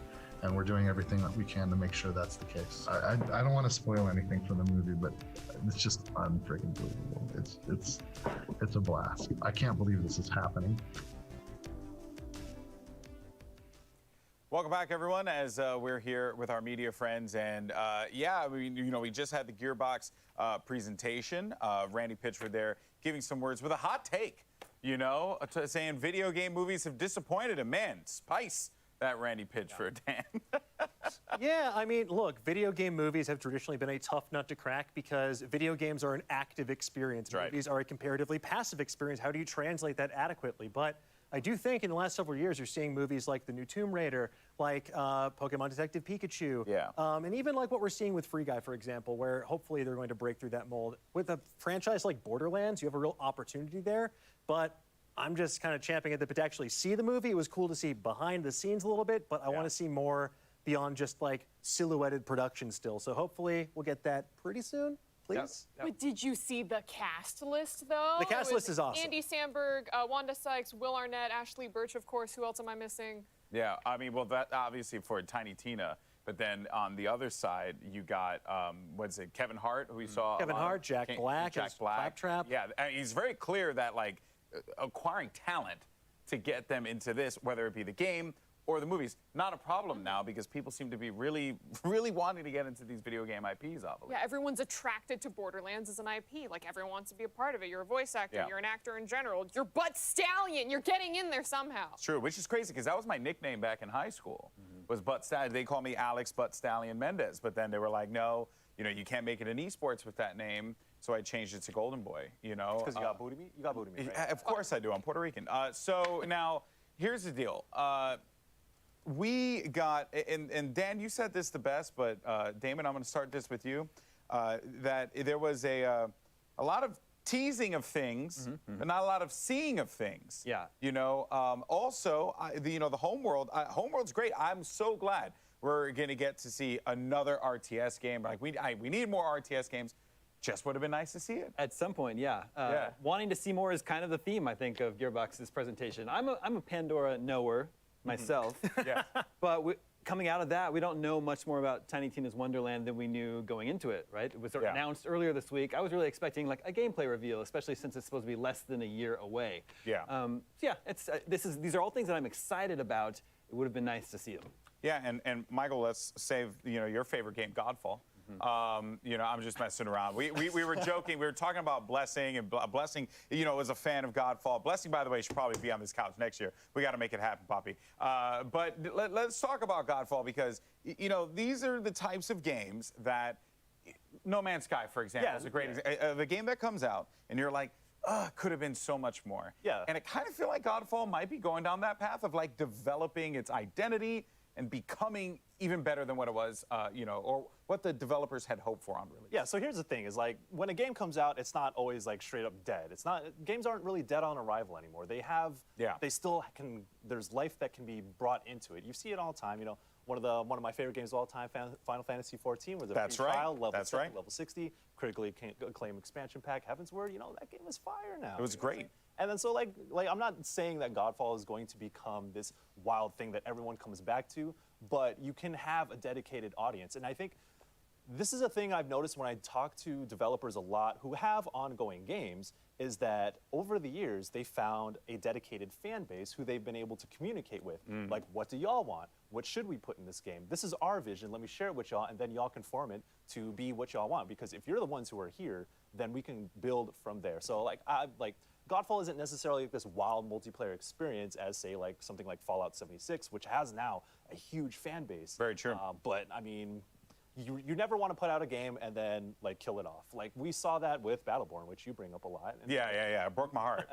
And we're doing everything that we can to make sure that's the case. I don't want to spoil anything from the movie, but it's just unfreaking believable. It's a blast. I can't believe this is happening. Welcome back, everyone, as we're here with our media friends. And yeah, I mean, you know, we just had the Gearbox presentation. Randy Pitchford there giving some words with a hot take, you know, saying video game movies have disappointed him. Man, spice that Randy Pitchford, Dan. Yeah, I mean, look, video game movies have traditionally been a tough nut to crack because video games are an active experience. Movies are a comparatively passive experience. How do you translate that adequately? But I do think in the last several years, you're seeing movies like the new Tomb Raider, like Pokemon Detective Pikachu, and even like what we're seeing with Free Guy, for example, where hopefully they're going to break through that mold. With a franchise like Borderlands, you have a real opportunity there, but I'm just kind of champing at the bit to actually see the movie. It was cool to see behind the scenes a little bit, but I want to see more beyond just like silhouetted production still. So hopefully we'll get that pretty soon. Please. But did you see the cast list, though? The cast list is awesome. Andy Samberg, Wanda Sykes, Will Arnett, Ashley Birch, of course. Who else am I missing? Yeah, I mean, well, that obviously for Tiny Tina, but then on the other side, you got, what's it, Kevin Hart, who we saw. Kevin Hart, Jack Black, Claptrap. Yeah, and he's very clear that, like, acquiring talent to get them into this, whether it be the game or the movies, not a problem now because people seem to be really, really wanting to get into these video game IPs, obviously. Yeah, everyone's attracted to Borderlands as an IP. Like, everyone wants to be a part of it. You're a voice actor. You're an actor in general. You're Butt Stallion. You're getting in there somehow. It's true, which is crazy because that was my nickname back in high school, was Butt Stallion. They called me Alex Butt Stallion Mendez, but then they were like, no, you know, you can't make it in esports with that name. So I changed it to Golden Boy, you know. Because you got booty meat? You got booty meat, right? Of course I do. I'm Puerto Rican. So now, here's the deal. we got, and Dan, you said this the best, but Damon, I'm going to start this with you. That there was a lot of teasing of things, but not a lot of seeing of things. Yeah. You know, also, the Homeworld. Homeworld's great. I'm so glad we're going to get to see another RTS game. Like we need more RTS games. Just would have been nice to see it. At some point, yeah. Wanting to see more is kind of the theme, I think, of Gearbox's presentation. I'm a Pandora knower myself. Yeah. But coming out of that, we don't know much more about Tiny Tina's Wonderland than we knew going into it, right? It was announced earlier this week. I was really expecting like a gameplay reveal, especially since it's supposed to be less than a year away. Yeah. So yeah, these are all things that I'm excited about. It would have been nice to see them. Yeah, and Michael, let's save your favorite game, Godfall. I'm just messing around. We were joking. We were talking about Blessing, and Blessing, is a fan of Godfall. Blessing, by the way, should probably be on this couch next year. We got to make it happen, Poppy. But let's talk about Godfall because, these are the types of games that No Man's Sky, for example, is a great example. The game that comes out, and you're like, could have been so much more. Yeah. And I kind of feel like Godfall might be going down that path of like developing its identity and becoming even better than what it was, or what the developers had hoped for on release. Yeah, so here's the thing, is like, when a game comes out, it's not always like straight up dead. Games aren't really dead on arrival anymore. They still can, there's life that can be brought into it. You see it all the time, one of my favorite games of all time, Final Fantasy XIV, was a free trial, level 60, critically acclaimed expansion pack, Heavensward, that game is fire now. It was great. And then so like I'm not saying that Godfall is going to become this wild thing that everyone comes back to, but you can have a dedicated audience. And I think this is a thing I've noticed when I talk to developers a lot who have ongoing games, is that over the years, they found a dedicated fan base who they've been able to communicate with. Like, what do y'all want? What should we put in this game? This is our vision. Let me share it with y'all, and then y'all can form it to be what y'all want. Because if you're the ones who are here, then we can build from there. So Godfall isn't necessarily this wild multiplayer experience as, say, like something like Fallout 76, which has now a huge fan base. Very true. But I mean, you never want to put out a game and then like kill it off. Like we saw that with Battleborn, which you bring up a lot. Yeah. It broke my heart.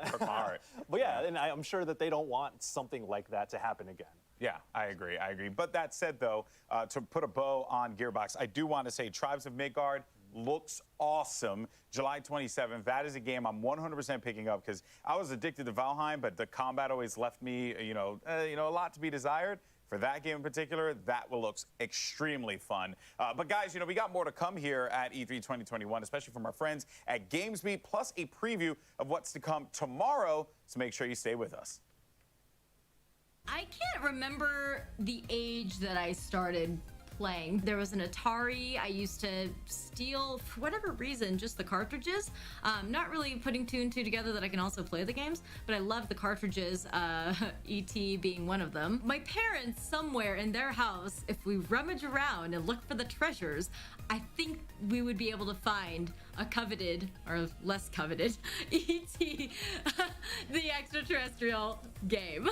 But yeah, and I'm sure that they don't want something like that to happen again. Yeah, I agree. But that said, though, to put a bow on Gearbox, I do want to say Tribes of Midgard looks awesome. July 27th, that is a game I'm 100% picking up because I was addicted to Valheim, but the combat always left me, a lot to be desired. For that game in particular, that looks extremely fun. But guys, we got more to come here at E3 2021, especially from our friends at GamesBeat, plus a preview of what's to come tomorrow. So make sure you stay with us. I can't remember the age that I started playing. There was an Atari. I used to steal, for whatever reason, just the cartridges. Not really putting two and two together that I can also play the games, but I love the cartridges, E.T. being one of them. My parents, somewhere in their house, if we rummage around and look for the treasures, I think we would be able to find a coveted, or less coveted, E.T. the extraterrestrial game.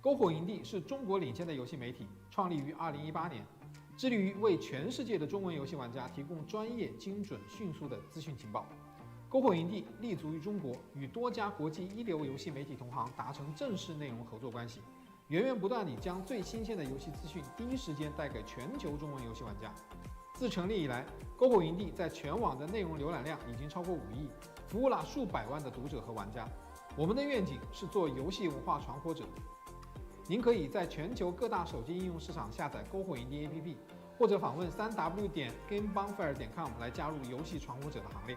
篝火营地是中国领先的游戏媒体，创立于2018年，致力于为全世界的中文游戏玩家提供专业、精准、迅速的资讯情报。篝火营地立足于中国，与多家国际一流游戏媒体同行达成正式内容合作关系，源源不断地将最新鲜的游戏资讯第一时间带给全球中文游戏玩家。自成立以来，篝火营地在全网的内容浏览量已经超过5亿，服务了数百万的读者和玩家。我们的愿景是做游戏文化传播者。您可以在全球各大手机应用市场下载篝火营地 APP， 或者访问3w.gamebonfire.com 来加入游戏传播者的行列。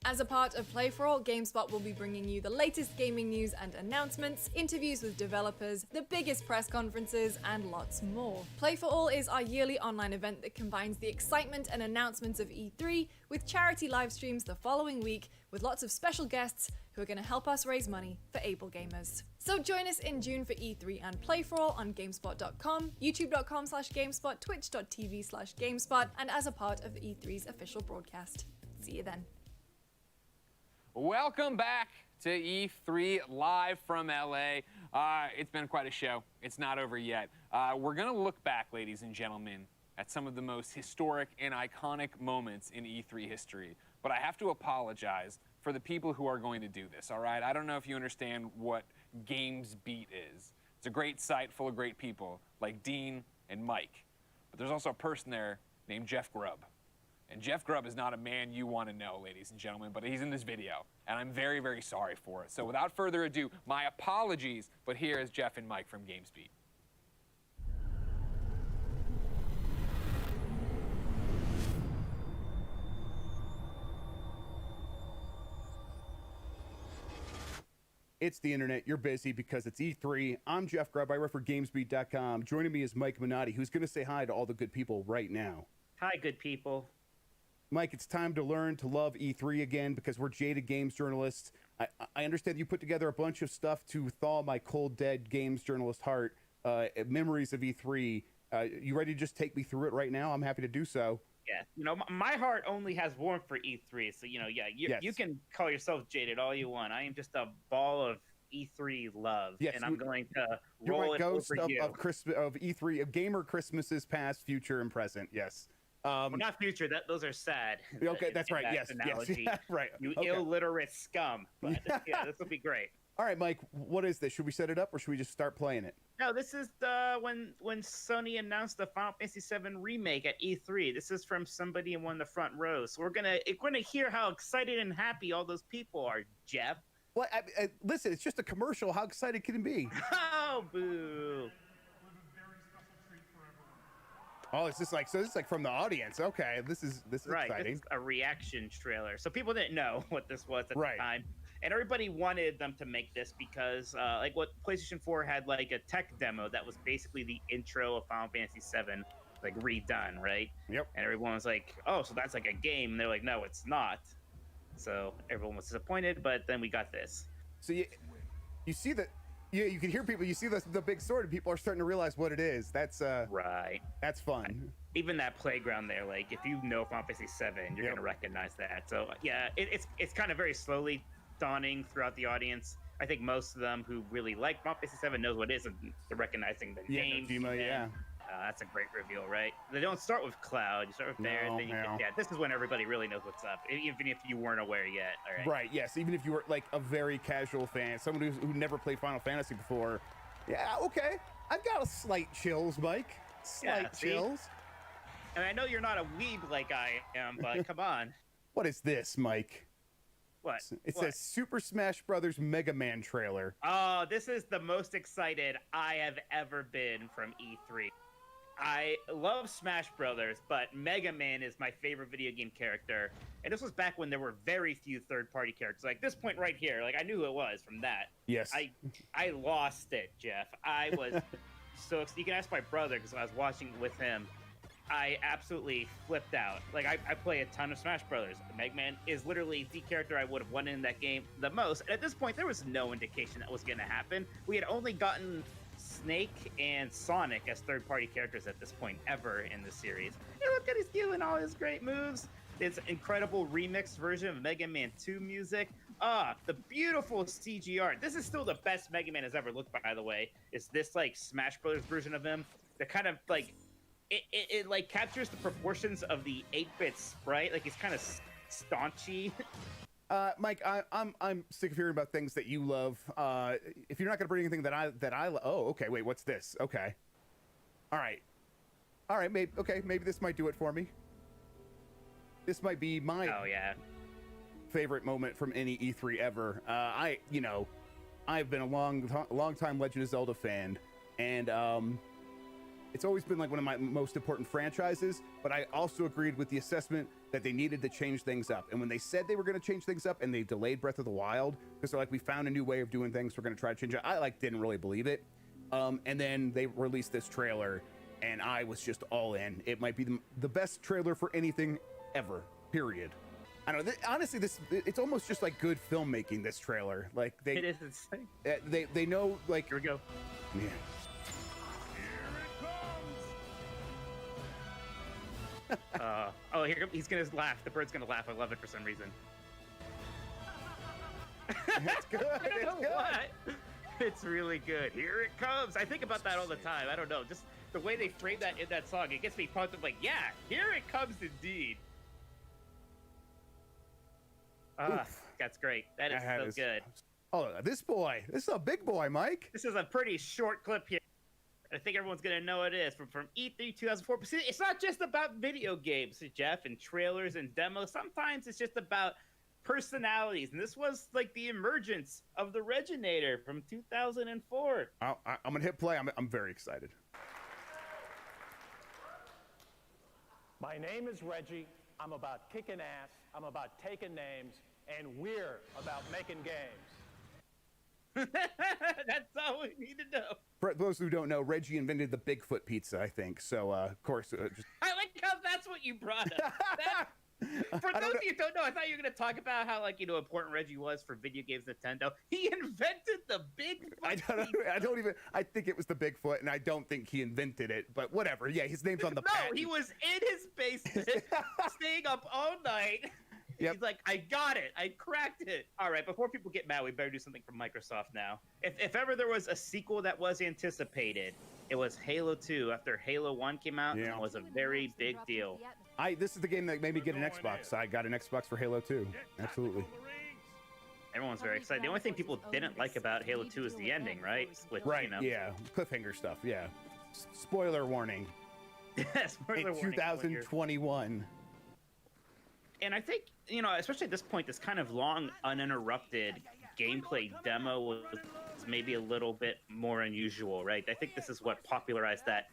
As a part of Play for All, GameSpot will be bringing you the latest gaming news and announcements, interviews with developers, the biggest press conferences, and lots more. Play for All is our yearly online event that combines the excitement and announcements of E3 with charity live streams the following week, with lots of special guests who are going to help us raise money for able gamers. So join us in June for E3 and Play for All on GameSpot.com, YouTube.com/GameSpot, Twitch.tv/GameSpot, and as a part of the E3's official broadcast. See you then. Welcome back to E3 live from LA. It's been quite a show. It's not over yet. We're going to look back, ladies and gentlemen, at some of the most historic and iconic moments in E3 history. But I have to apologize for the people who are going to do this, all right? I don't know if you understand what GamesBeat is. It's a great site full of great people like Dean and Mike. But there's also a person there named Jeff Grubb. And Jeff Grubb is not a man you want to know, ladies and gentlemen, but he's in this video, and I'm very, very sorry for it. So without further ado, my apologies, but here is Jeff and Mike from GamesBeat. It's the internet. You're busy because it's E3. I'm Jeff Grubb. I work for GamesBeat.com. Joining me is Mike Minotti, who's going to say hi to all the good people right now. Hi, good people. Mike, it's time to learn to love E3 again because we're jaded games journalists. I understand you put together a bunch of stuff to thaw my cold, dead games journalist heart, memories of E3. You ready to just take me through it right now? I'm happy to do so. Yeah, you know, my heart only has warmth for E3, so, you know, yeah, you can call yourself jaded all you want. I am just a ball of E3 love, and I'm going to roll it over you. Of E3, of gamer Christmases past, future, and present, yes. Well, not future. Those are sad. Okay, that's right. Yes, analogy. yes, right. You illiterate scum. But yeah, this will be great. All right, Mike. What is this? Should we set it up, or should we just start playing it? No, this is when Sony announced the Final Fantasy VII remake at E3. This is from somebody in one of the front rows. So we're gonna hear how excited and happy all those people are, Jeff. Well, listen, it's just a commercial. How excited can it be? Oh, boo. Oh, this is like from the audience. Okay, this is right, exciting. This is a reaction trailer. So people didn't know what this was at the time, and everybody wanted them to make this because, like, what PlayStation 4 had like a tech demo that was basically the intro of Final Fantasy VII, like redone, right? Yep. And everyone was like, "Oh, so that's like a game?" And they're like, "No, it's not." So everyone was disappointed, but then we got this. So you see that. Yeah, you can hear people. You see the big sword, and people are starting to realize what it is. That's right. That's fun. Even that playground there, like if you know Final Fantasy VII, you're gonna recognize that. So yeah, it's kind of very slowly dawning throughout the audience. I think most of them who really like Final Fantasy VII knows what it is, and they're recognizing the name. Yeah. That's a great reveal, right? They don't start with Cloud. You start with Baron, then you get, this is when everybody really knows what's up, even if you weren't aware yet. All right. Right. Yes. Even if you were like a very casual fan, someone who never played Final Fantasy before. Yeah. Okay. I've got a slight chills, Mike. Slight chills. And I know you're not a weeb like I am, but come on. What is this, Mike? What? It says Super Smash Brothers Mega Man trailer. Oh, this is the most excited I have ever been from E3. I love Smash Brothers, but Mega Man is my favorite video game character. And this was back when there were very few third-party characters. Like this point right here, like I knew who it was from that. Yes. I lost it, Jeff. I was so you can ask my brother because I was watching with him. I absolutely flipped out. Like I play a ton of Smash Brothers. Mega Man is literally the character I would have wanted in that game the most. And at this point, there was no indication that was going to happen. We had only gotten Snake and Sonic as third-party characters at this point ever in the series. And look at he's doing all his great moves. This incredible remixed version of Mega Man 2 music. The beautiful CG art. This is still the best Mega Man has ever looked, by the way. Is this like Smash Brothers version of him? The kind of like it like captures the proportions of the 8-bit sprite. Like he's kind of staunchy. Mike, I'm sick of hearing about things that you love. If you're not gonna bring anything that I oh, okay, wait, what's this? Okay, all right, maybe this might do it for me. This might be my favorite moment from any E3 ever. I've been a long time Legend of Zelda fan, and it's always been like one of my most important franchises, but I also agreed with the assessment that they needed to change things up. And when they said they were going to change things up and they delayed Breath of the Wild, because they're like, we found a new way of doing things, we're going to try to change it. I didn't really believe it. And then they released this trailer and I was just all in. It might be the best trailer for anything ever, period. I don't know, honestly, it's almost just like good filmmaking, this trailer. Like it is insane. They know, like, here we go. Yeah. He's gonna laugh. The bird's gonna laugh. I love it for some reason. It's good. It's good. What? It's really good. Here it comes. I think about that all the time. I don't know. Just the way they frame that in that song, it gets me pumped up. Like, yeah, here it comes indeed. That's great. That is so good. Oh, this is a big boy, Mike. This is a pretty short clip here. I think everyone's gonna know what it is from E3 2004. But see, it's not just about video games, Jeff, and trailers and demos. Sometimes it's just about personalities, and this was like the emergence of the Reginator from 2004. I'm gonna hit play. I'm very excited. My name is Reggie. I'm about kicking ass. I'm about taking names, and we're about making games. That's all we need to know. For those who don't know, Reggie invented the Bigfoot pizza, I think. So, of course, just... I like how that's what you brought up. For those of you who don't know, I thought you were going to talk about how, like, important Reggie was for video games, Nintendo. He invented the Bigfoot. I think it was the Bigfoot, and I don't think he invented it, but whatever. Yeah, his name's on the patent. No, he was in his basement, staying up all night. Yep. He's like, I got it. I cracked it. All right, before people get mad, we better do something from Microsoft now. If ever there was a sequel that was anticipated, it was Halo 2. After Halo 1 came out, it was a very big deal. This is the game that made me get an Xbox. I got an Xbox for Halo 2. Absolutely. Everyone's very excited. The only thing people didn't like about Halo 2 is the ending, right? With, yeah. Cliffhanger stuff, yeah. Spoiler warning. Spoiler warning. 2021. And I think, especially at this point, this kind of long, uninterrupted gameplay demo was maybe a little bit more unusual, right? I think this is what popularized that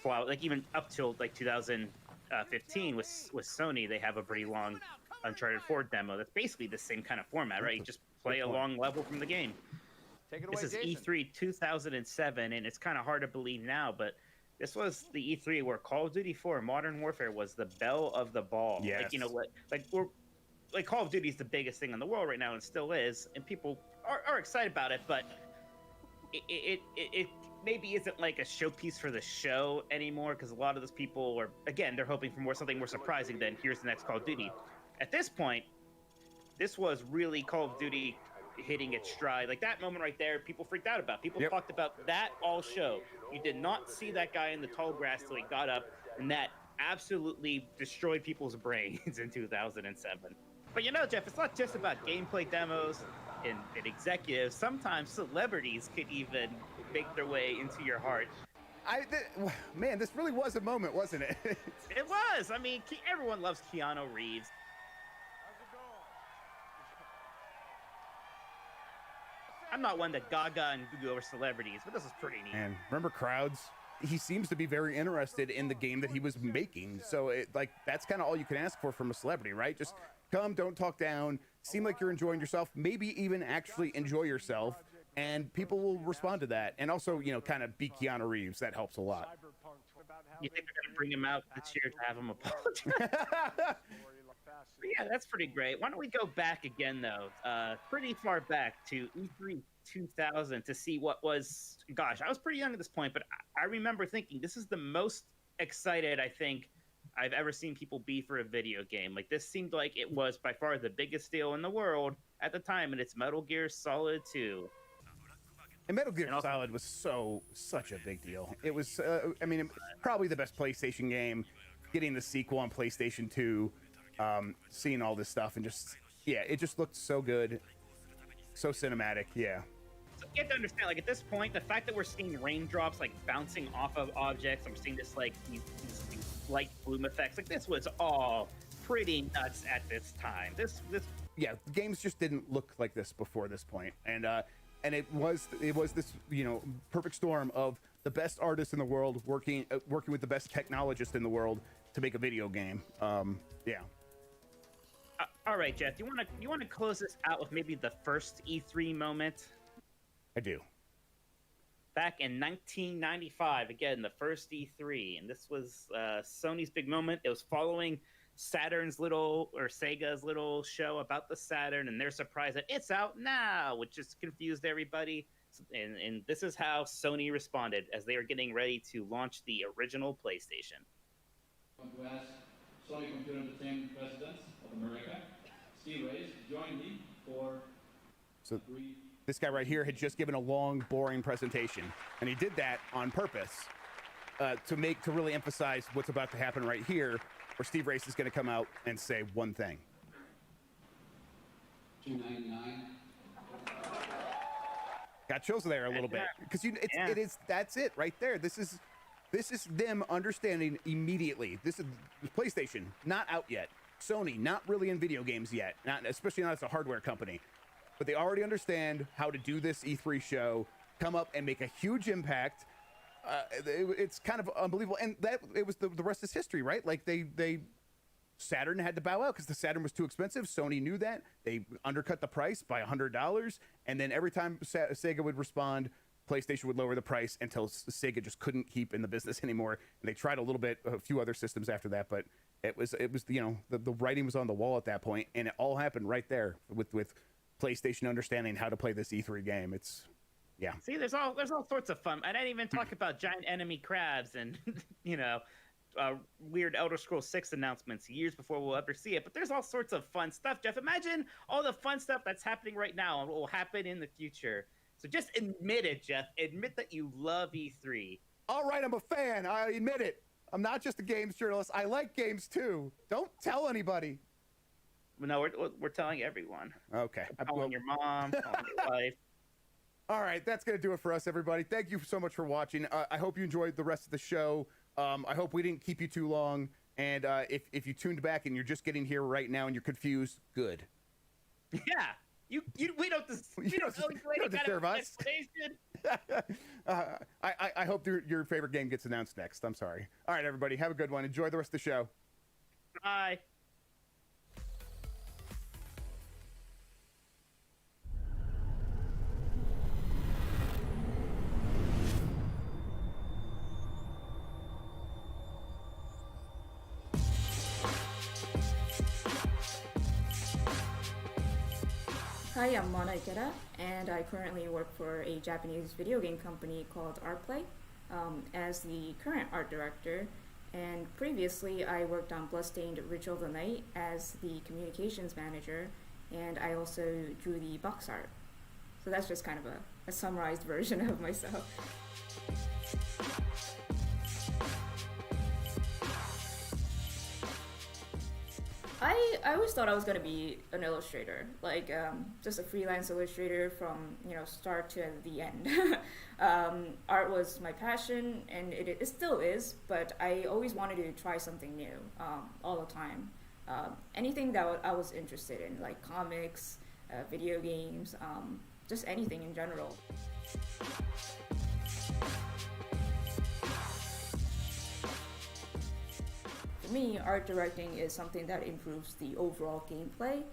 flow. Like, even up till, like, 2015 with Sony, they have a pretty long Uncharted 4 demo. That's basically the same kind of format, right? You just play a long level from the game. Take it away, This is Jason. E3 2007, and it's kind of hard to believe now, but this was the E3 where Call of Duty 4 Modern Warfare was the belle of the ball. Yes. Like, Call of Duty is the biggest thing in the world right now, and still is, and people are excited about it, but it maybe isn't like a showpiece for the show anymore, because a lot of those people are, again, they're hoping for something more surprising than here's the next Call of Duty. At this point, this was really Call of Duty hitting its stride. Like, that moment right there, people freaked out about. People talked about that all show. You did not see that guy in the tall grass till he got up, and that absolutely destroyed people's brains in 2007. But Jeff, it's not just about gameplay demos and executives. Sometimes celebrities could even make their way into your heart. Man, this really was a moment, wasn't it? It was. I mean, everyone loves Keanu Reeves. I'm not one to gaga and goo over celebrities, but this is pretty neat. And remember crowds? He seems to be very interested in the game that he was making. So that's kind of all you can ask for from a celebrity, right? Just come, don't talk down, seem like you're enjoying yourself, maybe even actually enjoy yourself, and people will respond to that. And also, kind of be Keanu Reeves. That helps a lot. You think they're going to bring him out this year to have him apologize? Yeah, that's pretty great. Why don't we go back again, though, pretty far back to E3 2000 to see what was, gosh, I was pretty young at this point, but I remember thinking this is the most excited I think I've ever seen people be for a video game. Like, this seemed like it was by far the biggest deal in the world at the time, and it's Metal Gear Solid 2. And Metal Gear Solid was such a big deal. It was, I mean, probably the best PlayStation game. Getting the sequel on PlayStation 2, seeing all this stuff, and just, yeah, it just looked so good, so cinematic, yeah. So you have to understand, like, at this point, the fact that we're seeing raindrops, like, bouncing off of objects, and we're seeing this, like, these light bloom effects, like, this was all pretty nuts at this time. This Yeah, games just didn't look like this before this point, and it was this, you know, perfect storm of the best artists in the world working with the best technologists in the world to make a video game. Yeah. All right, Jeff, you want to close this out with maybe the first E3 moment? I do. Back in 1995, again, the first E3, and this was Sony's big moment. It was following Sega's little show about the Saturn, and their surprise that it's out now, which just confused everybody. And this is how Sony responded as they were getting ready to launch the original PlayStation. To ask Sony Computer Entertainment President of America, Steve Reyes, join me for. So this guy right here had just given a long, boring presentation, and he did that on purpose to really emphasize what's about to happen right here, where Steve Reyes is going to come out and say one thing. $299. Got chills there a little bit because that's it right there. This is them understanding immediately. This is PlayStation, not out yet. Sony, not really in video games yet, especially not as a hardware company, but they already understand how to do this E3 show, come up and make a huge impact. It's kind of unbelievable, and that it was the rest is history, right? Like they Saturn had to bow out because the Saturn was too expensive. Sony knew that. They undercut the price by $100, and then every time Sega would respond, PlayStation would lower the price until Sega just couldn't keep in the business anymore. And they tried a few other systems after that, but it was you know, the writing was on the wall at that point, and it all happened right there with PlayStation understanding how to play this E3 game. It's yeah. See, there's all sorts of fun. I didn't even talk about giant enemy crabs and you know, weird Elder Scrolls 6 announcements years before we'll ever see it. But there's all sorts of fun stuff, Jeff. Imagine all the fun stuff that's happening right now and what will happen in the future. So just admit it, Jeff. Admit that you love E3. All right, I'm a fan. I admit it. I'm not just a games journalist. I like games too. Don't tell anybody. No, we're telling everyone. Okay. I'm calling your mom, calling your wife. All right, that's going to do it for us, everybody. Thank you so much for watching. I hope you enjoyed the rest of the show. I hope we didn't keep you too long. And if you tuned back and you're just getting here right now and you're confused, good. Yeah, we don't deserve us. I hope your favorite game gets announced next. I'm sorry. All right, everybody, have a good one. Enjoy the rest of the show. Bye. Hi, I'm Mana Ikeda, and I currently work for a Japanese video game company called Artplay as the current art director. And previously, I worked on Bloodstained Ritual of the Night as the communications manager, and I also drew the box art. So that's just kind of a summarized version of myself. I always thought I was going to be an illustrator, like just a freelance illustrator from start to the end. Art was my passion, and it still is, but I always wanted to try something new all the time. Anything that I was interested in, like comics, video games, just anything in general. For me, art directing is something that improves the overall gameplay,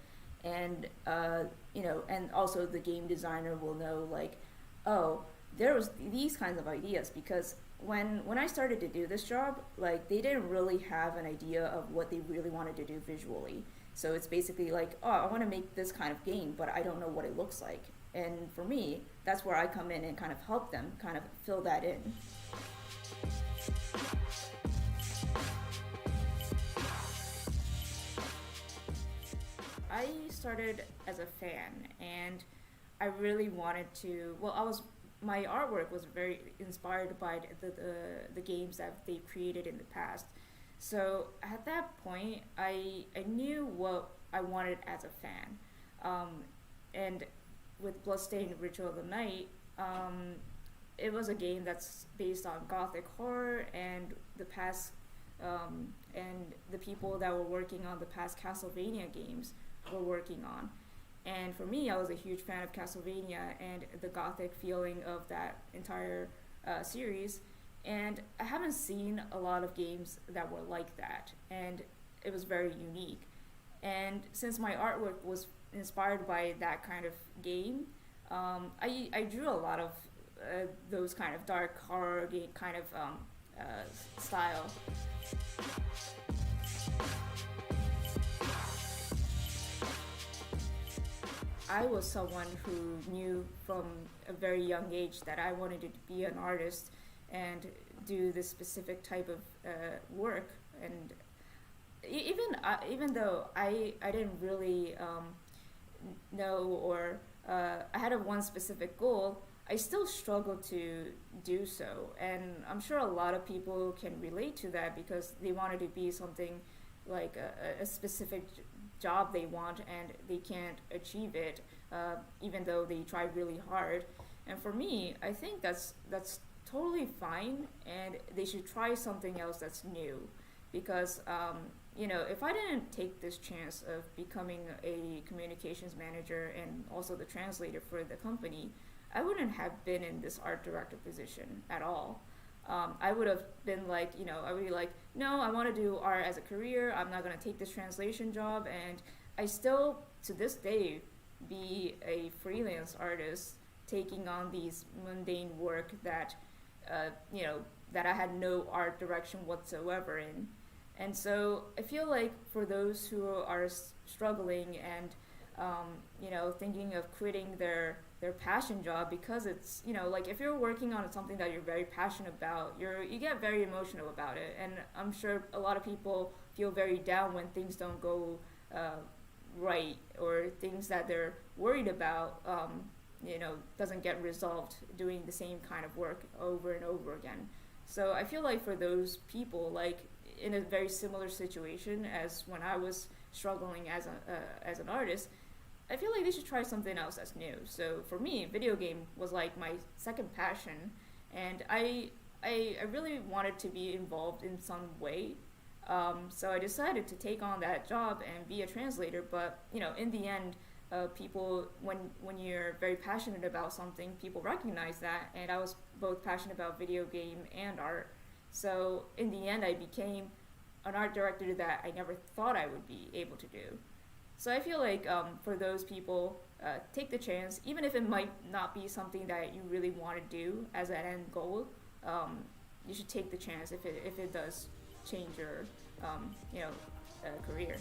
and and also the game designer will know, like, oh, there was these kinds of ideas, because when I started to do this job, like, they didn't really have an idea of what they really wanted to do visually. So it's basically like, oh, I want to make this kind of game, but I don't know what it looks like. And for me, that's where I come in and kind of help them kind of fill that in. I started as a fan, and I really wanted to. Well, my artwork was very inspired by the games that they created in the past. So at that point, I knew what I wanted as a fan, and with Bloodstained Ritual of the Night, it was a game that's based on gothic horror, and the past, and the people that were working on the past Castlevania games were working on. And for me, I was a huge fan of Castlevania and the gothic feeling of that entire series. And I haven't seen a lot of games that were like that, and it was very unique. And since my artwork was inspired by that kind of game, I drew a lot of those kind of dark horror game kind of style. I was someone who knew from a very young age that I wanted to be an artist and do this specific type of work. And even though I didn't really know, or I had one specific goal, I still struggled to do so. And I'm sure a lot of people can relate to that because they wanted to be something like a specific job they want, and they can't achieve it, even though they try really hard. And for me, I think that's totally fine, and they should try something else that's new, because if I didn't take this chance of becoming a communications manager and also the translator for the company, I wouldn't have been in this art director position at all. I would have been like, I would be like, no, I want to do art as a career. I'm not going to take this translation job. And I still, to this day, be a freelance artist taking on these mundane work that, that I had no art direction whatsoever in. And so I feel like for those who are struggling and, thinking of quitting their passion job, because it's, like if you're working on something that you're very passionate about, you get very emotional about it. And I'm sure a lot of people feel very down when things don't go right, or things that they're worried about, doesn't get resolved doing the same kind of work over and over again. So I feel like for those people, like in a very similar situation as when I was struggling as an artist, I feel like they should try something else that's new. So for me, video game was like my second passion, and I really wanted to be involved in some way. So I decided to take on that job and be a translator. But in the end, people, when you're very passionate about something, people recognize that. And I was both passionate about video game and art. So in the end, I became an art director that I never thought I would be able to do. So I feel like for those people, take the chance, even if it might not be something that you really want to do as an end goal. You should take the chance if it does change your career.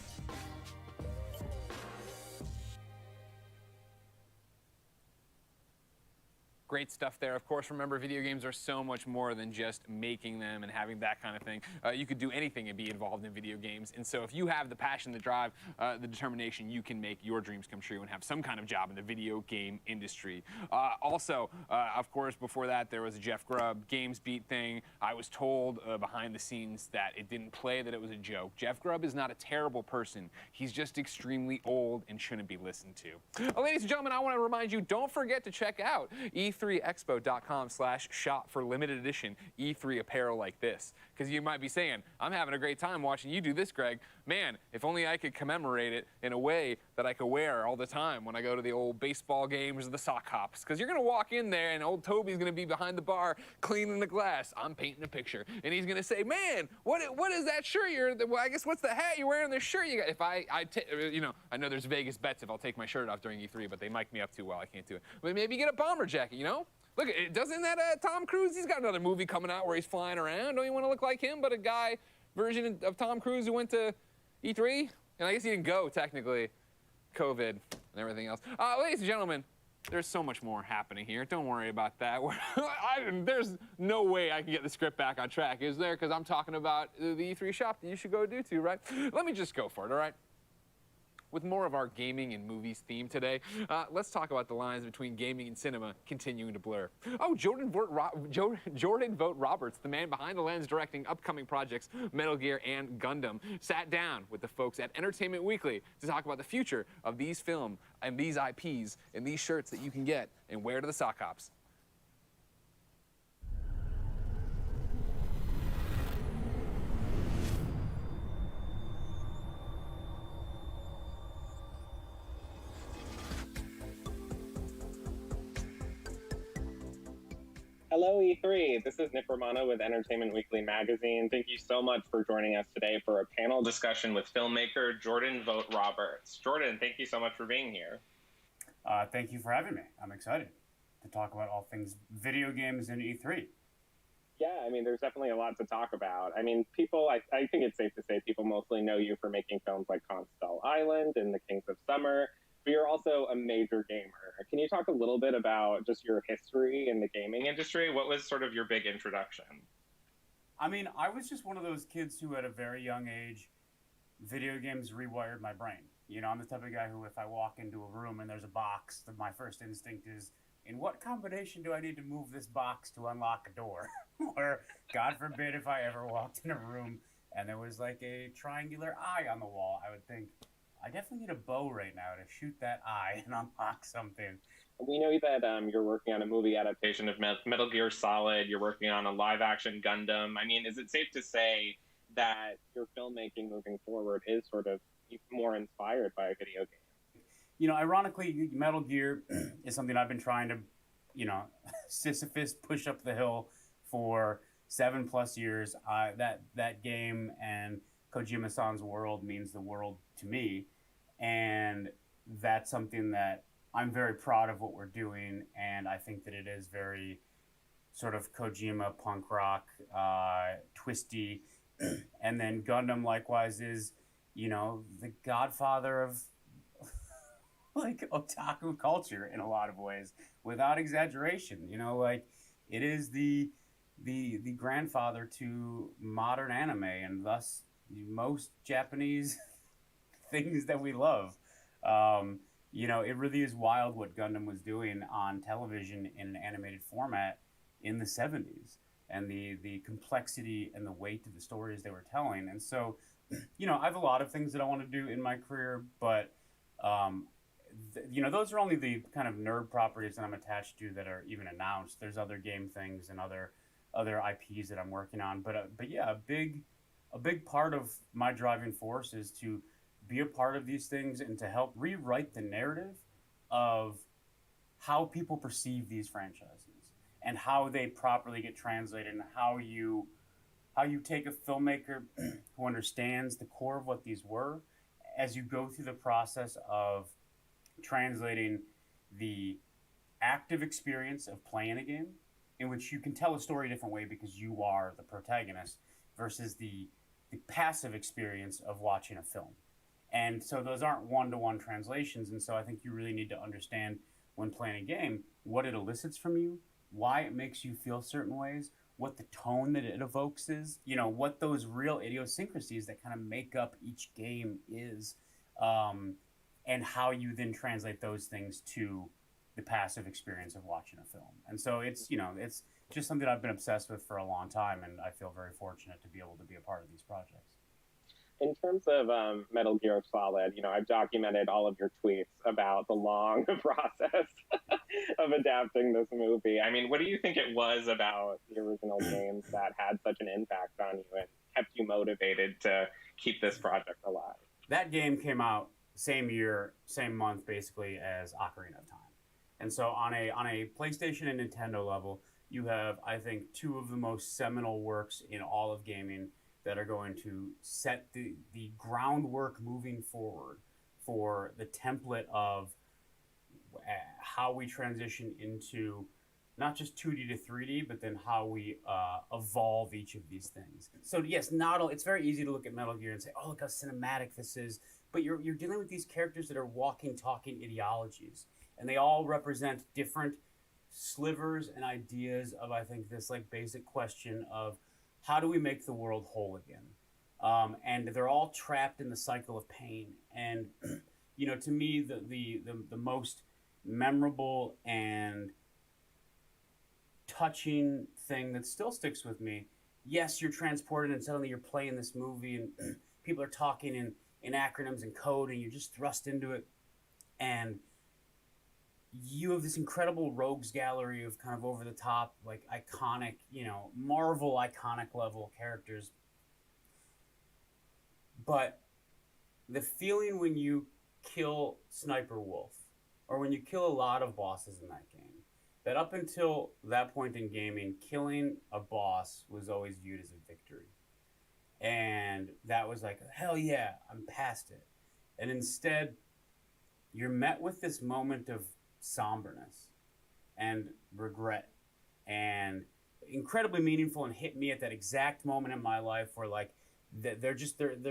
Great stuff there. Of course, remember, video games are so much more than just making them and having that kind of thing. You could do anything and be involved in video games. And so if you have the passion, the drive, the determination, you can make your dreams come true and have some kind of job in the video game industry. Also, of course, before that, there was a Jeff Grubb Games Beat thing. I was told behind the scenes that it didn't play, that it was a joke. Jeff Grubb is not a terrible person. He's just extremely old and shouldn't be listened to. Ladies and gentlemen, I want to remind you, don't forget to check out e3expo.com/shop for limited edition E3 apparel like this. Because you might be saying, I'm having a great time watching you do this, Greg. Man, if only I could commemorate it in a way that I could wear all the time when I go to the old baseball games or the sock hops. Because you're going to walk in there and old Toby's going to be behind the bar cleaning the glass. I'm painting a picture. And he's going to say, man, what is that shirt well, I guess what's the hat you're wearing, the shirt you got? If I know there's Vegas bets if I'll take my shirt off during E3, but they mic me up too well. I can't do it. But maybe get a bomber jacket, Look, doesn't that Tom Cruise? He's got another movie coming out where he's flying around. Don't you want to look like him, but a guy version of Tom Cruise who went to E3? And I guess he didn't go, technically. COVID and everything else. Ladies and gentlemen, there's so much more happening here. Don't worry about that. There's no way I can get the script back on track, is there? Because I'm talking about the E3 shop that you should go do too, right? Let me just go for it, all right? with more of our gaming and movies theme today, let's talk about the lines between gaming and cinema continuing to blur. Oh, Jordan Vogt Roberts, the man behind the lens directing upcoming projects Metal Gear and Gundam, sat down with the folks at Entertainment Weekly to talk about the future of these film and these IPs and these shirts that you can get and wear to the sock hops. Hello, E3. This is Nick Romano with Entertainment Weekly magazine. Thank you so much for joining us today for a panel discussion with filmmaker Jordan Vogt Roberts. Jordan, thank you so much for being here. Thank you for having me. I'm excited to talk about all things video games and E3. Yeah, I mean, there's definitely a lot to talk about. I mean, I think it's safe to say people mostly know you for making films like Constel Island and The Kings of Summer, but you're also a major gamer. Can you talk a little bit about just your history in the gaming industry? What was sort of your big introduction? I mean, I was just one of those kids who at a very young age, video games rewired my brain. You know, I'm the type of guy who if I walk into a room and there's a box, my first instinct is, in what combination do I need to move this box to unlock a door? Or, God forbid, if I ever walked in a room and there was like a triangular eye on the wall, I would think, I definitely need a bow right now to shoot that eye and unlock something. We know that you're working on a movie adaptation of Metal Gear Solid. You're working on a live-action Gundam. I mean, is it safe to say that your filmmaking moving forward is sort of more inspired by a video game? You know, ironically, Metal Gear is something I've been trying to, you know, Sisyphus push up the hill for 7+ years. That game and Kojima-san's world means the world to me. And that's something that I'm very proud of what we're doing. And I think that it is very sort of Kojima punk rock, twisty. And then Gundam likewise is, you know, the godfather of like otaku culture in a lot of ways, without exaggeration. You know, like it is the grandfather to modern anime and thus most Japanese things that we love. You know, it really is wild what Gundam was doing on television in an animated format in the 70s, and the complexity and the weight of the stories they were telling. And so, you know, I have a lot of things that I want to do in my career, but you know, those are only the kind of nerd properties that I'm attached to that are even announced. There's other game things and other IPs that I'm working on. But yeah, a big part of my driving force is to be a part of these things and to help rewrite the narrative of how people perceive these franchises and how they properly get translated, and how you take a filmmaker who understands the core of what these were as you go through the process of translating the active experience of playing a game, in which you can tell a story a different way because you are the protagonist, versus the passive experience of watching a film. And so those aren't one-to-one translations. And so I think you really need to understand when playing a game what it elicits from you, why it makes you feel certain ways, what the tone that it evokes is, you know, what those real idiosyncrasies that kind of make up each game is, and how you then translate those things to the passive experience of watching a film. And so it's, you know, it's just something I've been obsessed with for a long time, and I feel very fortunate to be able to be a part of these projects. In terms of Metal Gear Solid, you know, I've documented all of your tweets about the long process of adapting this movie. I mean, what do you think it was about the original games that had such an impact on you and kept you motivated to keep this project alive? That game came out same year, same month, basically, as Ocarina of Time. And so on a PlayStation and Nintendo level, you have, I think, two of the most seminal works in all of gaming that are going to set the groundwork moving forward for the template of how we transition into not just 2D to 3D, but then how we evolve each of these things. So yes, it's very easy to look at Metal Gear and say, oh, look how cinematic this is. But you're dealing with these characters that are walking, talking ideologies. And they all represent different slivers and ideas of, I think, this like basic question of how do we make the world whole again? And they're all trapped in the cycle of pain. And you know, to me, the most memorable and touching thing that still sticks with me. Yes, you're transported and suddenly you're playing this movie and people are talking in acronyms and code and you're just thrust into it. And you have this incredible rogues gallery of kind of over the top, like iconic, you know, Marvel iconic level characters. But the feeling when you kill Sniper Wolf, or when you kill a lot of bosses in that game, that up until that point in gaming, killing a boss was always viewed as a victory. And that was like, hell yeah, I'm past it. And instead, you're met with this moment of somberness and regret and incredibly meaningful, and hit me at that exact moment in my life where like there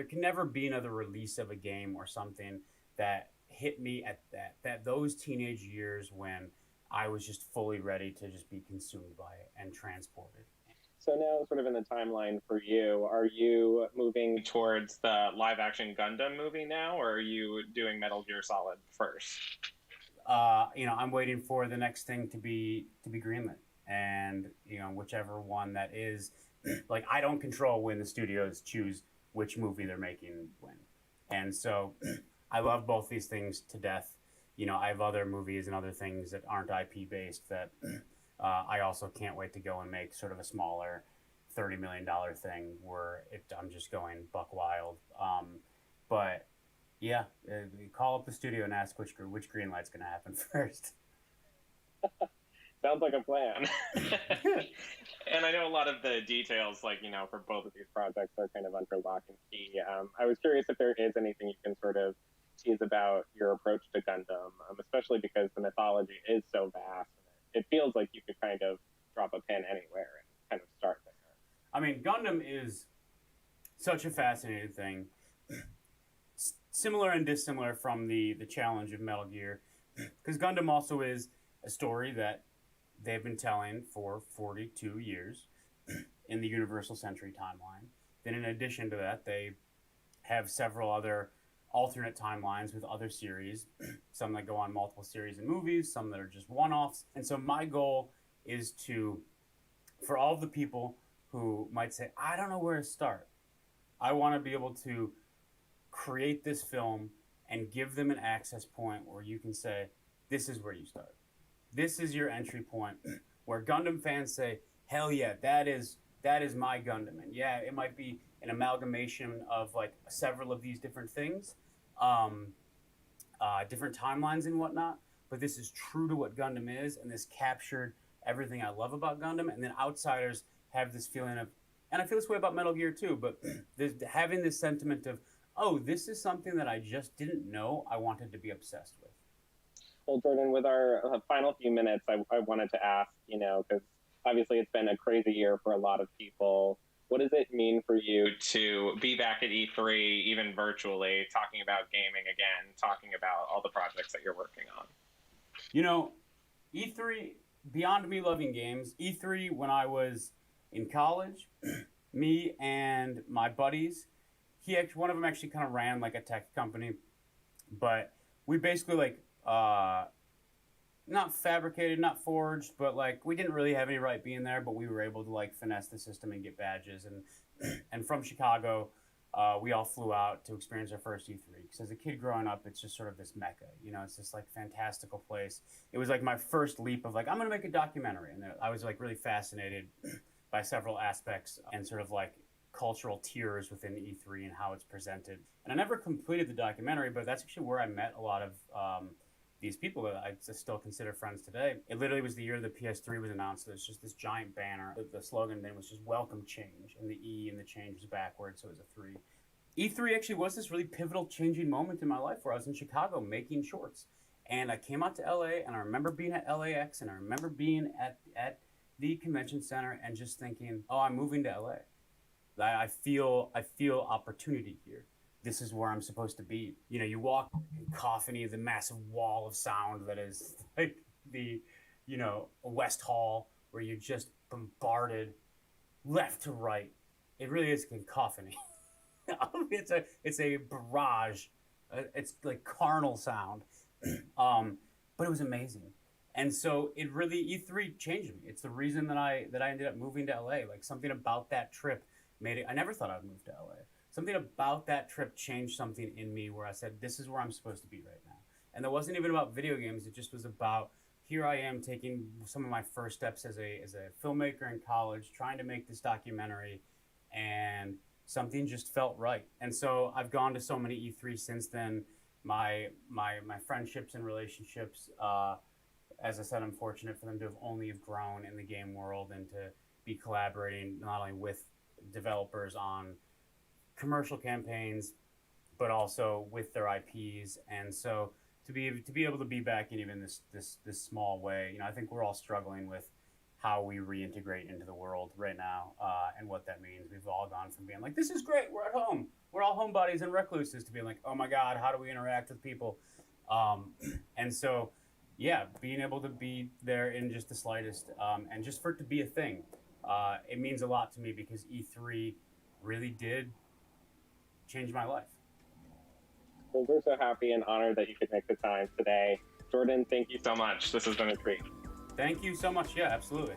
can never be another release of a game or something that hit me at that those teenage years when I was just fully ready to just be consumed by it and transported. So now, sort of in the timeline for you, are you moving towards the live-action Gundam movie now, or are you doing Metal Gear Solid first? You know, I'm waiting for the next thing to be greenlit, and you know, whichever one that is, like I don't control when the studios choose which movie they're making when, and so I love both these things to death. You know, I have other movies and other things that aren't IP based that I also can't wait to go and make sort of a smaller $30 million thing where I'm just going buck wild. But yeah, call up the studio and ask which green light's going to happen first. Sounds like a plan. And I know a lot of the details, like, you know, for both of these projects are kind of under lock and key. I was curious if there is anything you can sort of tease about your approach to Gundam, especially because the mythology is so vast. It feels like you could kind of drop a pin anywhere and kind of start there. I mean, Gundam is such a fascinating thing. Similar and dissimilar from the challenge of Metal Gear, because Gundam also is a story that they've been telling for 42 years in the Universal Century timeline. Then in addition to that, they have several other alternate timelines with other series, some that go on multiple series and movies, some that are just one-offs. And so my goal is to, for all of the people who might say, I don't know where to start, I want to be able to create this film and give them an access point where you can say, this is where you start. This is your entry point, where Gundam fans say, hell yeah, that is my Gundam. And yeah, it might be an amalgamation of like several of these different things, different timelines and whatnot, but this is true to what Gundam is, and this captured everything I love about Gundam. And then outsiders have this feeling of, and I feel this way about Metal Gear too, but having this sentiment of, oh, this is something that I just didn't know I wanted to be obsessed with. Well, Jordan, with our final few minutes, I wanted to ask, you know, because obviously it's been a crazy year for a lot of people. What does it mean for you to be back at E3, even virtually, talking about gaming again, talking about all the projects that you're working on? You know, E3, beyond me loving games, E3, when I was in college, me and my buddies, one of them actually kind of ran like a tech company, but we basically like, not fabricated, not forged, but like we didn't really have any right being there, but we were able to like finesse the system and get badges. And from Chicago, we all flew out to experience our first E3. Because as a kid growing up, it's just sort of this mecca, you know, it's this like fantastical place. It was like my first leap of like, I'm going to make a documentary. And I was like really fascinated by several aspects and sort of like cultural tiers within E3 and how it's presented. And I never completed the documentary, but that's actually where I met a lot of these people that I still consider friends today. It literally was the year the PS3 was announced. There's just this giant banner. The slogan then was just welcome change, and the E and the change was backwards, so it was a 3. E3 actually was this really pivotal changing moment in my life where I was in Chicago making shorts. And I came out to LA, and I remember being at LAX, and I remember being at the convention center and just thinking, oh, I'm moving to LA. I feel opportunity here. This is where I'm supposed to be. You know, you walk in cacophony, the massive wall of sound that is like the, you know, West Hall, where you're just bombarded left to right. It really is cacophony. It's a barrage it's like carnal sound, but it was amazing. And so it really E3 changed me. It's the reason that I ended up moving to LA. Like something about that trip made it. I never thought I'd move to LA. Something about that trip changed something in me where I said, this is where I'm supposed to be right now. And it wasn't even about video games. It just was about, here I am taking some of my first steps as a filmmaker in college, trying to make this documentary, and something just felt right. And so I've gone to so many E3 since then. My friendships and relationships, as I said, I'm fortunate for them to have only grown in the game world and to be collaborating not only with developers on commercial campaigns, but also with their IPs. And so to be able to be back in even this small way, you know, I think we're all struggling with how we reintegrate into the world right now, and what that means. We've all gone from being like, this is great, we're at home, we're all homebodies and recluses, to being like, oh my God, how do we interact with people? And so, yeah, being able to be there in just the slightest, and just for it to be a thing, it means a lot to me because E3 really did change my life. Well, we're so happy and honored that you could make the time today. Jordan, thank you so much. This has been a treat. Thank you so much. Yeah, absolutely.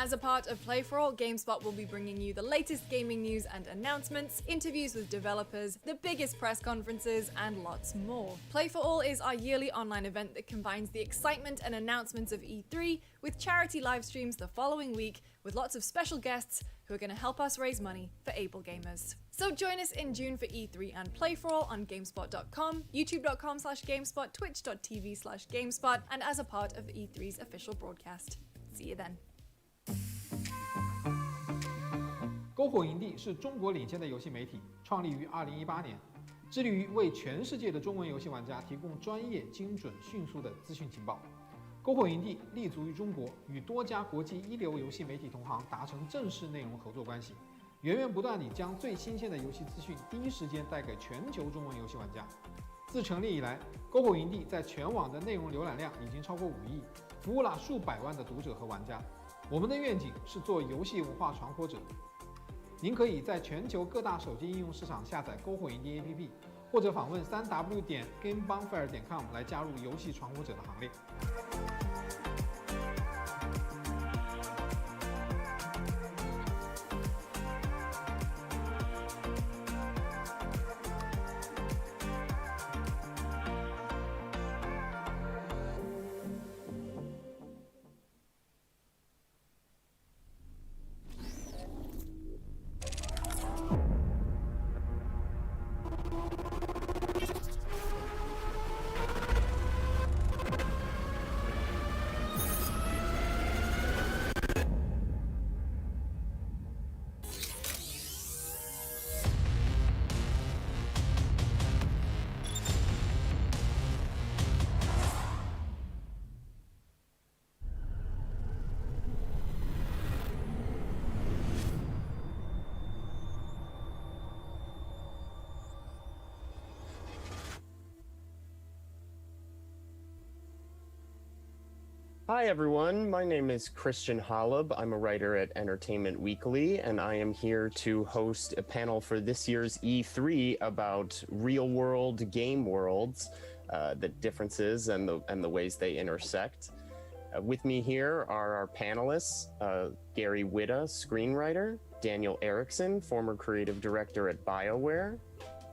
As a part of Play for All, GameSpot will be bringing you the latest gaming news and announcements, interviews with developers, the biggest press conferences, and lots more. Play for All is our yearly online event that combines the excitement and announcements of E3 with charity live streams the following week with lots of special guests who are going to help us raise money for able gamers. So join us in June for E3 and Play for All on GameSpot.com, YouTube.com/GameSpot, Twitch.tv/GameSpot, and as a part of E3's official broadcast. See you then.篝火营地是中国领先的游戏媒体，创立于2018年，致力于为全世界的中文游戏玩家提供专业、精准、迅速的资讯情报。篝火营地立足于中国，与多家国际一流游戏媒体同行达成正式内容合作关系，源源不断地将最新鲜的游戏资讯第一时间带给全球中文游戏玩家。自成立以来，篝火营地在全网的内容浏览量已经超过5亿，服务了数百万的读者和玩家。我们的愿景是做游戏文化传播者。您可以在全球各大手机应用市场下载篝火营地 APP， 或者访问3w.gamebonfire.com 来加入游戏传播者的行列。Hi everyone, my name is Christian Holub. I'm a writer at Entertainment Weekly, and I am here to host a panel for this year's E3 about real-world game worlds, the differences and the ways they intersect. With me here are our panelists, Gary Whitta, screenwriter, Daniel Erickson, former creative director at BioWare,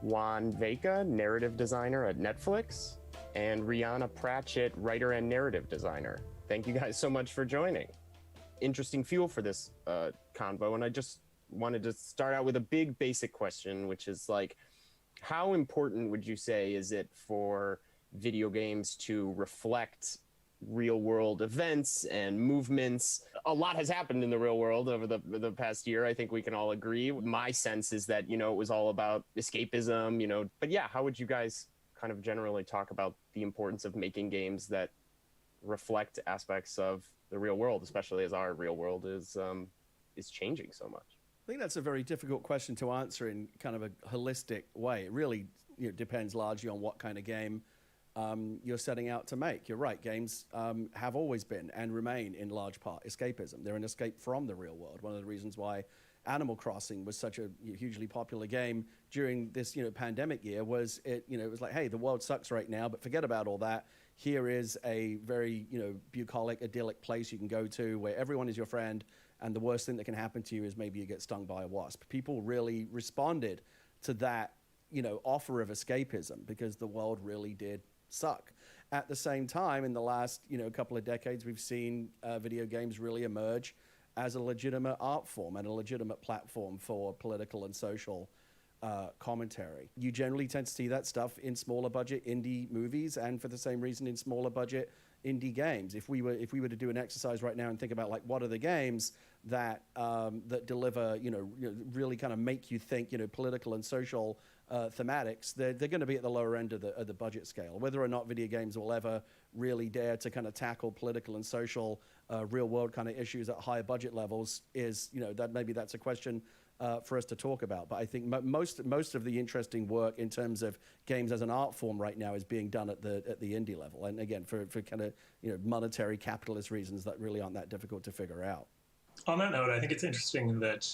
Juan Vega, narrative designer at Netflix, and Rihanna Pratchett, writer and narrative designer. Thank you guys so much for joining. Interesting fuel for this convo, and I just wanted to start out with a big basic question, which is like, how important would you say is it for video games to reflect real world events and movements. A lot has happened in the real world over the past year. I think we can all agree. My sense is that, it was all about escapism, but yeah, how would you guys kind of generally talk about the importance of making games that reflect aspects of the real world, especially as our real world is changing so much? I think that's a very difficult question to answer in kind of a holistic way. It really depends largely on what kind of game you're setting out to make. You're right, games have always been and remain in large part escapism. They're an escape from the real world. One of the reasons why Animal Crossing was such a hugely popular game during this pandemic year was it was like, hey, the world sucks right now, but forget about all that. Here is a very bucolic, idyllic place you can go to where everyone is your friend, and the worst thing that can happen to you is maybe you get stung by a wasp. People really responded to that offer of escapism because the world really did suck. At the same time, in the last couple of decades, we've seen video games really emerge as a legitimate art form and a legitimate platform for political and social commentary. You generally tend to see that stuff in smaller budget indie movies, and for the same reason in smaller budget indie games. If we were to do an exercise right now and think about like what are the games that that deliver really kind of make you think political and social thematics, they're going to be at the lower end of the budget scale. Whether or not video games will ever really dare to kind of tackle political and social real world kind of issues at higher budget levels is that maybe that's a question for us to talk about. But I think most of the interesting work in terms of games as an art form right now is being done at the indie level, and again for kind of monetary capitalist reasons that really aren't that difficult to figure out. On that note, I think it's interesting that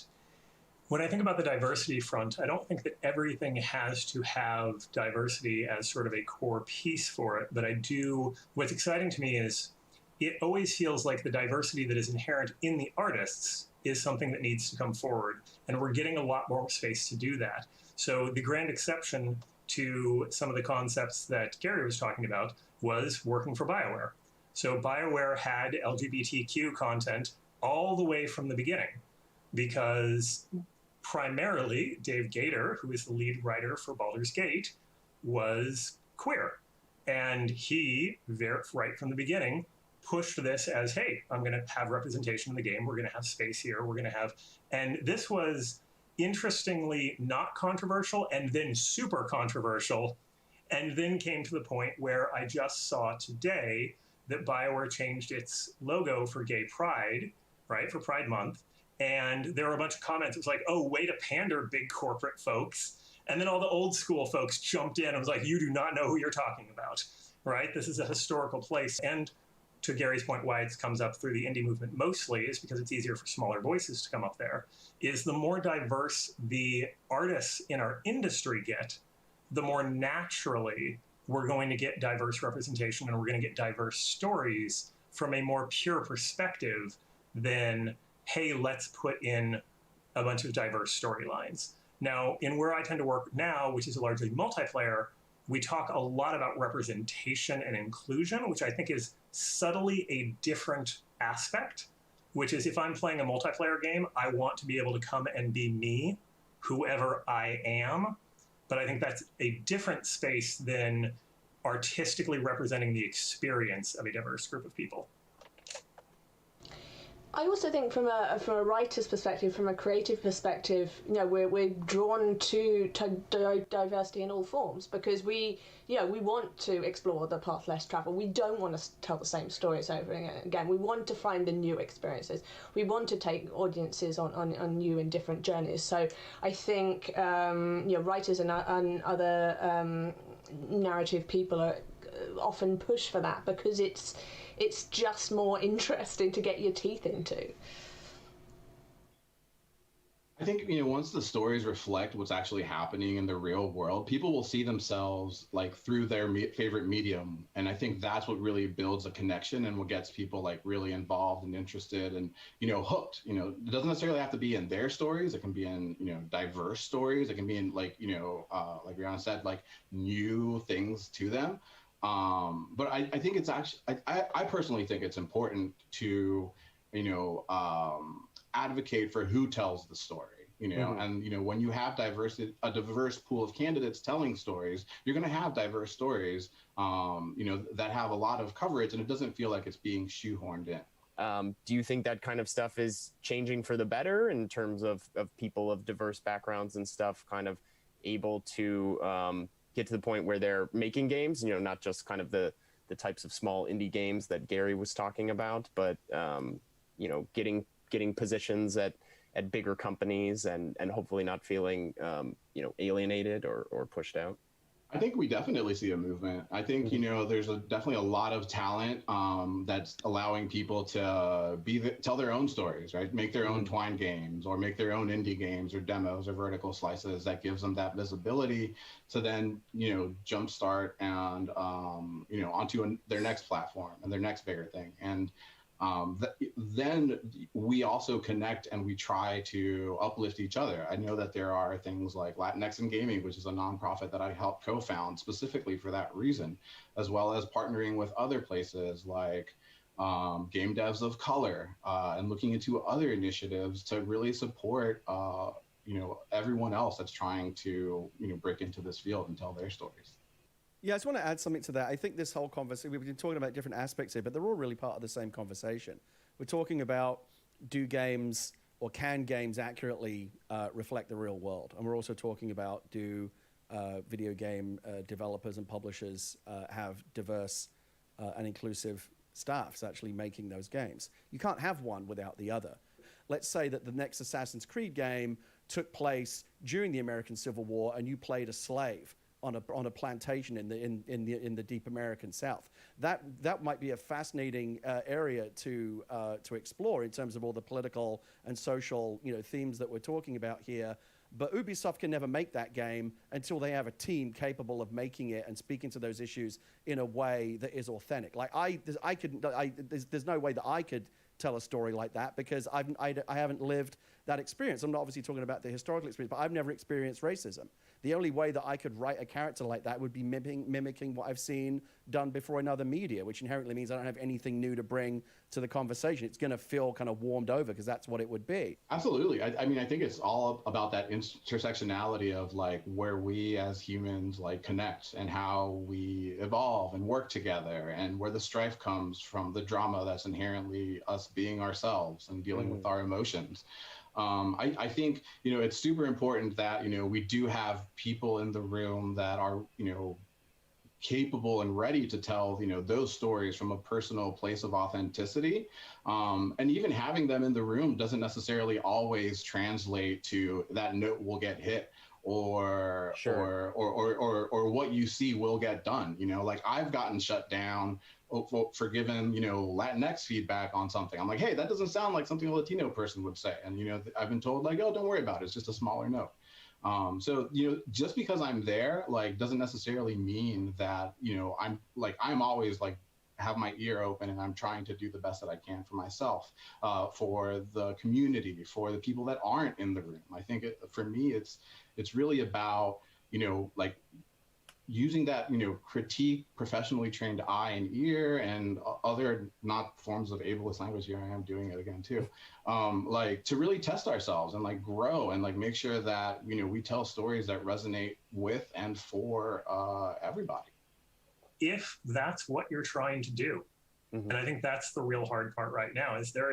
when I think about the diversity front, I don't think that everything has to have diversity as sort of a core piece for it, but I do. What's exciting to me is it always feels like the diversity that is inherent in the artists is something that needs to come forward, and we're getting a lot more space to do that. So the grand exception to some of the concepts that Gary was talking about was working for BioWare. So BioWare had LGBTQ content all the way from the beginning, because primarily Dave Gator, who is the lead writer for Baldur's Gate, was queer. And he, right from the beginning, pushed this as, hey, I'm going to have representation in the game. We're going to have space here. We're going to have, and this was interestingly not controversial and then super controversial, and then came to the point where I just saw today that BioWare changed its logo for Gay Pride, right, for Pride Month. And there were a bunch of comments. It was like, oh, way to pander, big corporate folks. And then all the old school folks jumped in and was like, you do not know who you're talking about, right? This is a historical place. And to Gary's point, why it comes up through the indie movement mostly is because it's easier for smaller voices to come up there, is the more diverse the artists in our industry get, the more naturally we're going to get diverse representation, and we're going to get diverse stories from a more pure perspective than, hey, let's put in a bunch of diverse storylines. Now, in where I tend to work now, which is largely multiplayer, we talk a lot about representation and inclusion, which I think is subtly a different aspect, which is if I'm playing a multiplayer game, I want to be able to come and be me, whoever I am. But I think that's a different space than artistically representing the experience of a diverse group of people. I also think from a writer's perspective, from a creative perspective, we're drawn to diversity in all forms, because we want to explore the path less traveled. We don't want to tell the same stories over and again. We want to find the new experiences. We want to take audiences on new and different journeys. So I think writers and other narrative people are often push for that, because it's just more interesting to get your teeth into. I think, once the stories reflect what's actually happening in the real world, people will see themselves like through their favorite medium. And I think that's what really builds a connection and what gets people like really involved and interested and, hooked. It doesn't necessarily have to be in their stories. It can be in, diverse stories. It can be in like Rihanna said, like new things to them. But I think it's actually, I personally think it's important to, advocate for who tells the story. you know. And, you know, when you have a diverse pool of candidates telling stories, you're going to have diverse stories, you know, that have a lot of coverage, and it doesn't feel like it's being shoehorned in. Do you think that kind of stuff is changing for the better in terms of people of diverse backgrounds and stuff kind of able to get to the point where they're making games, you know, not just kind of the types of small indie games that Gary was talking about, but, you know, getting positions at bigger companies and hopefully not feeling, you know, alienated or pushed out? I think we definitely see a movement. I think, you know, there's definitely a lot of talent that's allowing people to tell their own stories, right? Make their own Twine games or make their own indie games or demos or vertical slices that gives them that visibility to then, you know, jumpstart and, you know, onto their next platform and their next bigger thing. And then we also connect and we try to uplift each other. I know that there are things like Latinx in Gaming, which is a nonprofit that I helped co-found specifically for that reason, as well as partnering with other places like Game Devs of Color and looking into other initiatives to really support you know, everyone else that's trying to, you know, break into this field and tell their stories. Yeah, I just want to add something to that. I think this whole conversation, we've been talking about different aspects here, but they're all really part of the same conversation. We're talking about, do games or can games accurately reflect the real world? And we're also talking about, do video game developers and publishers have diverse and inclusive staffs actually making those games? You can't have one without the other. Let's say that the next Assassin's Creed game took place during the American Civil War and you played a slave on a plantation in the deep American South. That might be a fascinating area to explore in terms of all the political and social, you know, themes that we're talking about here. But Ubisoft can never make that game until they have a team capable of making it and speaking to those issues in a way that is authentic. Like there's no way that I could tell a story like that because I haven't lived that experience. I'm not obviously talking about the historical experience, but I've never experienced racism. The only way that I could write a character like that would be mimicking what I've seen done before in other media, which inherently means I don't have anything new to bring to the conversation. It's going to feel kind of warmed over because that's what it would be. Absolutely. I mean, I think it's all about that intersectionality of like where we as humans like connect and how we evolve and work together, and where the strife comes from the drama that's inherently us being ourselves and dealing with our emotions. I think, you know, it's super important that, you know, we do have people in the room that are, you know, capable and ready to tell, you know, those stories from a personal place of authenticity. And even having them in the room doesn't necessarily always translate to that note will get hit or what you see will get done. You know, like I've gotten shut down for giving, you know, Latinx feedback on something. I'm like, hey, that doesn't sound like something a Latino person would say. And, you know, I've been told like, oh, don't worry about it. It's just a smaller note. So, you know, just because I'm there, like, doesn't necessarily mean that, you know, I'm always like, have my ear open and I'm trying to do the best that I can for myself, for the community, for the people that aren't in the room. I think for me, it's really about, you know, like using that, you know, critique, professionally trained eye and ear and other not forms of ableist language. Here I am doing it again too. Like to really test ourselves and like grow and like make sure that, you know, we tell stories that resonate with and for everybody. If that's what you're trying to do. And I think that's the real hard part right now is there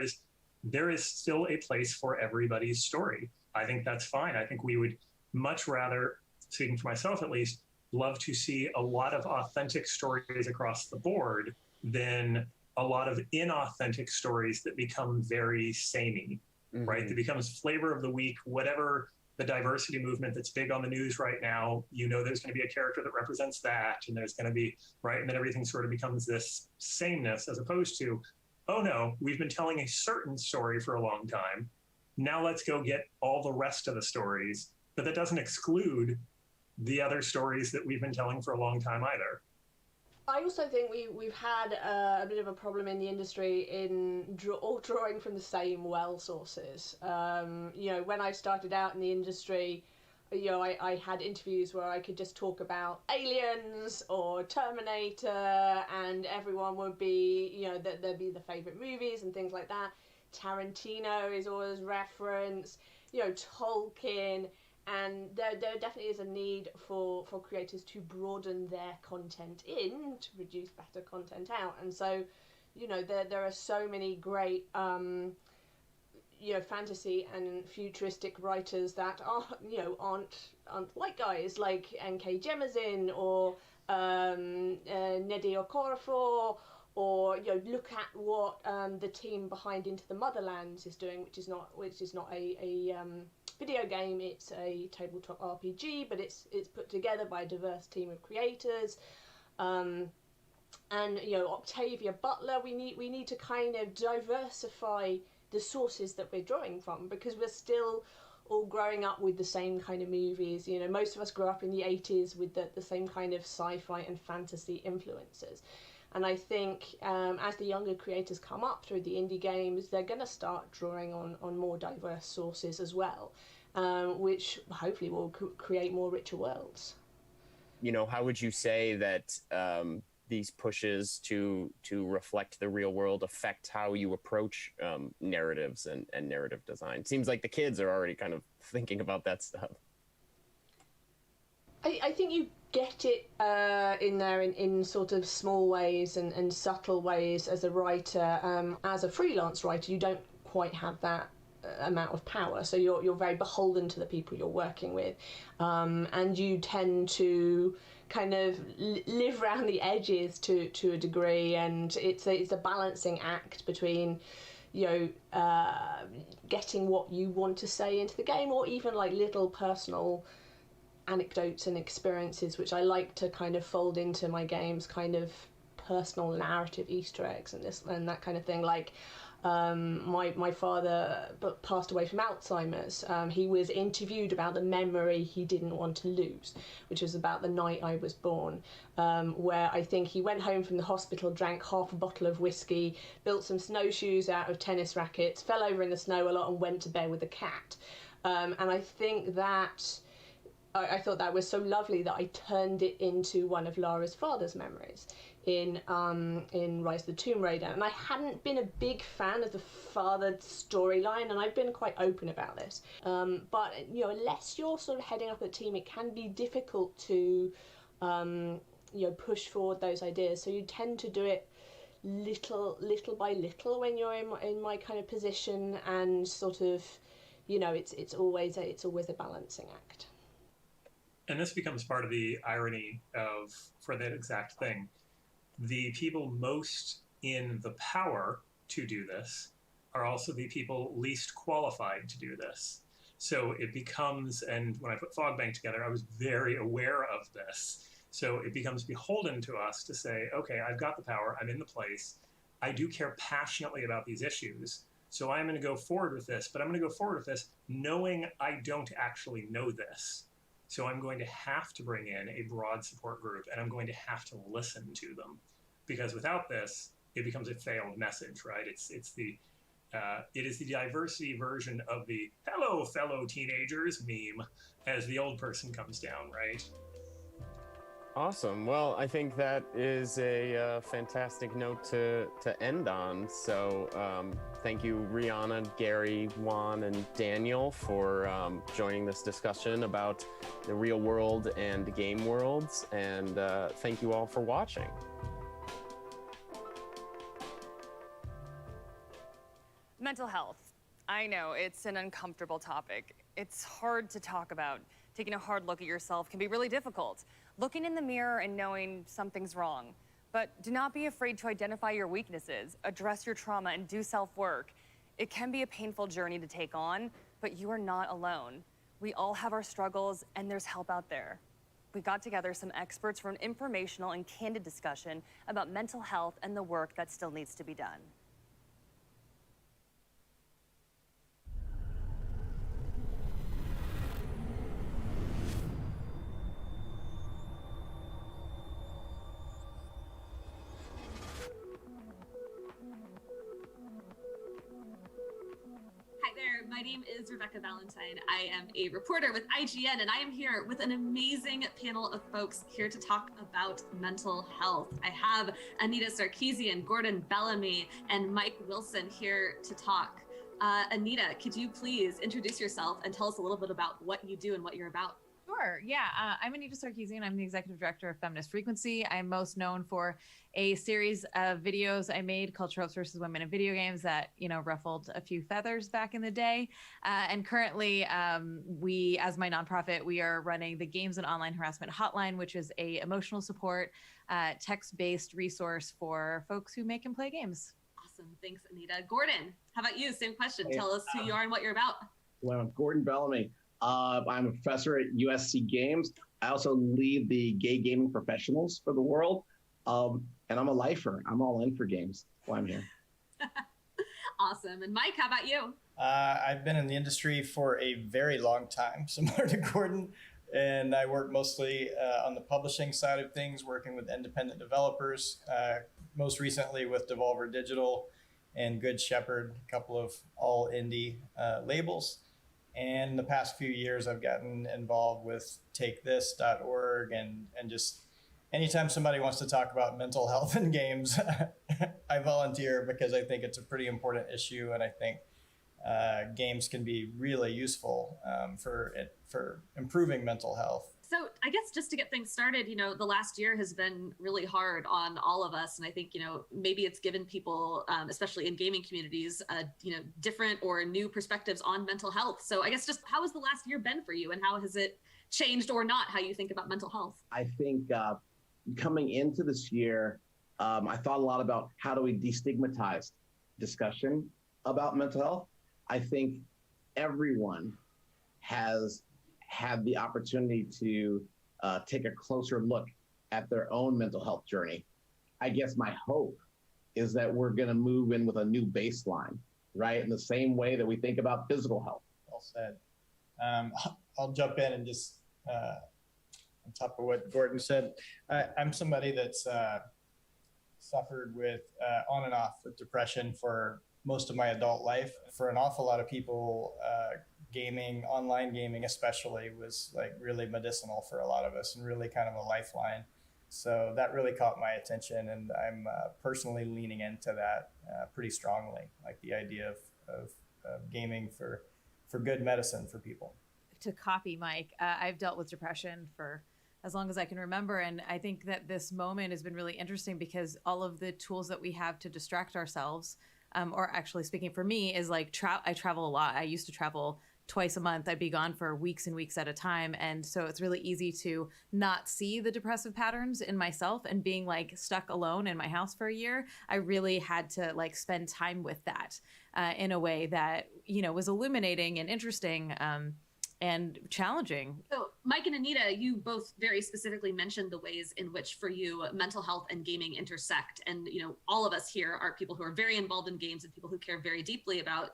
is still a place for everybody's story. I think that's fine. I think we would much rather, speaking for myself at least, love to see a lot of authentic stories across the board than a lot of inauthentic stories that become very samey, right? That becomes flavor of the week, whatever the diversity movement that's big on the news right now, you know, there's going to be a character that represents that, and there's going to be, right? And then everything sort of becomes this sameness as opposed to, oh no, we've been telling a certain story for a long time. Now let's go get all the rest of the stories, but that doesn't exclude the other stories that we've been telling for a long time either. I also think we've had a bit of a problem in the industry in all drawing from the same well sources. You know, when I started out in the industry, you know, I had interviews where I could just talk about Aliens or Terminator, and everyone would be, you know, there'd be the favorite movies and things like that. Tarantino is always referenced. Tolkien, and there definitely is a need for creators to broaden their content in to produce better content out. And so, there are so many great fantasy and futuristic writers that aren't white guys, like N.K. Jemisin or Nnedi Okorafor, or look at what the team behind Into the Motherlands is doing, which is not a video game. It's a tabletop RPG, but it's put together by a diverse team of creators. And Octavia Butler, we need to kind of diversify the sources that we're drawing from, because we're still all growing up with the same kind of movies. Most of us grew up in the 80s with the same kind of sci-fi and fantasy influences. And I think as the younger creators come up through the indie games, they're going to start drawing on more diverse sources as well, which hopefully will create more richer worlds. How would you say that these pushes to reflect the real world affect how you approach narratives and narrative design? Seems like the kids are already kind of thinking about that stuff. I think you get it in there in sort of small ways and subtle ways as a writer. As a freelance writer, you don't quite have that amount of power, so you're very beholden to the people you're working with, and you tend to kind of live around the edges to a degree, and it's a balancing act between getting what you want to say into the game, or even like little personal anecdotes and experiences, which I like to kind of fold into my games, kind of personal narrative Easter eggs and that kind of thing. Like my father passed away from Alzheimer's. He was interviewed about the memory he didn't want to lose, which was about the night I was born, where I think he went home from the hospital, drank half a bottle of whiskey, built some snowshoes out of tennis rackets, fell over in the snow a lot, and went to bed with a cat. And I think that I thought that was so lovely that I turned it into one of Lara's father's memories in Rise of the Tomb Raider. And I hadn't been a big fan of the father storyline, and I've been quite open about this. But unless you're sort of heading up a team, it can be difficult to push forward those ideas. So you tend to do it little by little when you're in my kind of position, and sort of it's always a balancing act. And this becomes part of the irony for that exact thing. The people most in the power to do this are also the people least qualified to do this. So it becomes, and when I put Fogbank together, I was very aware of this. So it becomes beholden to us to say, okay, I've got the power, I'm in the place, I do care passionately about these issues, so I'm going to go forward with this, but I'm going to go forward with this knowing I don't actually know this. So I'm going to have to bring in a broad support group, and I'm going to have to listen to them, because without this, it becomes a failed message, right? It is the diversity version of the "hello, fellow teenagers" meme as the old person comes down, right? Awesome. Well, I think that is a fantastic note to end on. So thank you, Rihanna, Gary, Juan, and Daniel for joining this discussion about the real world and game worlds. And thank you all for watching. Mental health. I know it's an uncomfortable topic. It's hard to talk about. Taking a hard look at yourself can be really difficult. Looking in the mirror and knowing something's wrong. But do not be afraid to identify your weaknesses, address your trauma, and do self-work. It can be a painful journey to take on, but you are not alone. We all have our struggles, and there's help out there. We got together some experts for an informational and candid discussion about mental health and the work that still needs to be done. My name is Rebecca Valentine. I am a reporter with IGN, and I am here with an amazing panel of folks here to talk about mental health. I have Anita Sarkeesian, Gordon Bellamy, and Mike Wilson here to talk. Anita, could you please introduce yourself and tell us a little bit about what you do and what you're about? Sure. Yeah. I'm Anita Sarkeesian. I'm the executive director of Feminist Frequency. I'm most known for a series of videos I made called Tropes versus Women in Video Games that, ruffled a few feathers back in the day. And currently, we, as my nonprofit, we are running the Games and Online Harassment Hotline, which is a emotional support, text-based resource for folks who make and play games. Awesome. Thanks, Anita. Gordon, how about you? Same question. Tell us who you are and what you're about. Well, I'm Gordon Bellamy. I'm a professor at USC Games. I also lead the gay gaming professionals for the world. And I'm a lifer. I'm all in for games. That's why I'm here. Awesome. And Mike, how about you? I've been in the industry for a very long time, similar to Gordon. And I work mostly on the publishing side of things, working with independent developers, most recently with Devolver Digital and Good Shepherd, a couple of all indie labels. And in the past few years, I've gotten involved with TakeThis.org and just anytime somebody wants to talk about mental health in games, I volunteer because I think it's a pretty important issue. And I think games can be really useful for improving mental health. So I guess just to get things started, the last year has been really hard on all of us. And I think, maybe it's given people, especially in gaming communities, different or new perspectives on mental health. So I guess just how has the last year been for you and how has it changed or not how you think about mental health? I think coming into this year, I thought a lot about how do we destigmatize discussion about mental health. I think everyone has had the opportunity to take a closer look at their own mental health journey. I guess my hope is that we're going to move in with a new baseline, right? In the same way that we think about physical health. Well said. I'll jump in and just on top of what Gordon said, I'm somebody that's suffered with on and off with depression for most of my adult life. For an awful lot of people, gaming, online gaming especially, was like really medicinal for a lot of us and really kind of a lifeline. So that really caught my attention, and I'm personally leaning into that pretty strongly, like the idea of gaming for good medicine for people. To copy Mike, I've dealt with depression for as long as I can remember, and I think that this moment has been really interesting because all of the tools that we have to distract ourselves, or actually speaking for me, is like I travel a lot. I used to travel twice a month. I'd be gone for weeks and weeks at a time. And so it's really easy to not see the depressive patterns in myself, and being like stuck alone in my house for a year. I really had to like spend time with that in a way that, was illuminating and interesting and challenging. So Mike and Anita, you both very specifically mentioned the ways in which for you mental health and gaming intersect. And, all of us here are people who are very involved in games and people who care very deeply about,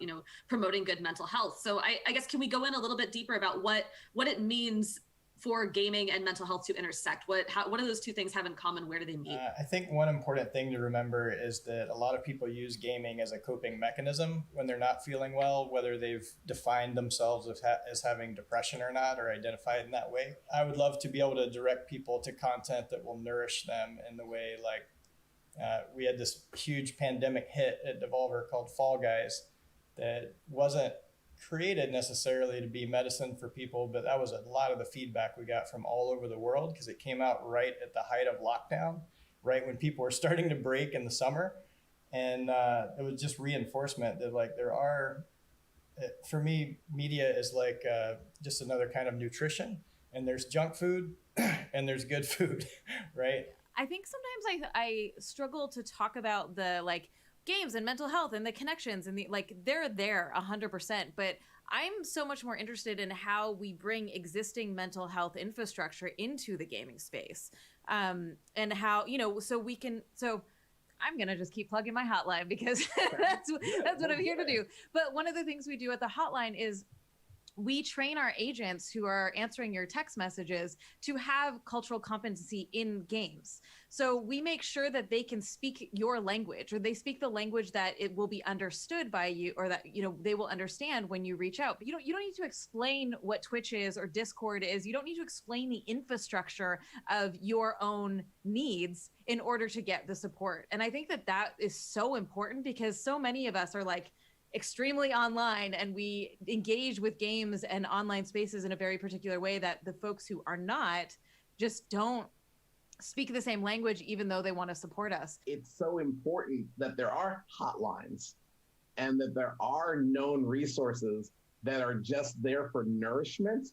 promoting good mental health. So I guess, can we go in a little bit deeper about what it means for gaming and mental health to intersect? What do those two things have in common? Where do they meet? I think one important thing to remember is that a lot of people use gaming as a coping mechanism when they're not feeling well, whether they've defined themselves as having depression or not, or identified in that way. I would love to be able to direct people to content that will nourish them in the way, like we had this huge pandemic hit at Devolver called Fall Guys that wasn't created necessarily to be medicine for people, but that was a lot of the feedback we got from all over the world because it came out right at the height of lockdown, right when people were starting to break in the summer. And it was just reinforcement that like for me, media is like just another kind of nutrition, and there's junk food and there's good food, right? I think sometimes I struggle to talk about the like games and mental health and the connections and they're there 100%, but I'm so much more interested in how we bring existing mental health infrastructure into the gaming space, and how, so I'm going to just keep plugging my hotline because that's what I'm here to do. But one of the things we do at the hotline is we train our agents who are answering your text messages to have cultural competency in games. So we make sure that they can speak your language, or they speak the language that it will be understood by you, or that, they will understand when you reach out. But you don't need to explain what Twitch is or Discord is. You don't need to explain the infrastructure of your own needs in order to get the support. And I think that is so important because so many of us are like, extremely online and we engage with games and online spaces in a very particular way that the folks who are not just don't speak the same language, even though they want to support us. It's so important that there are hotlines and that there are known resources that are just there for nourishment,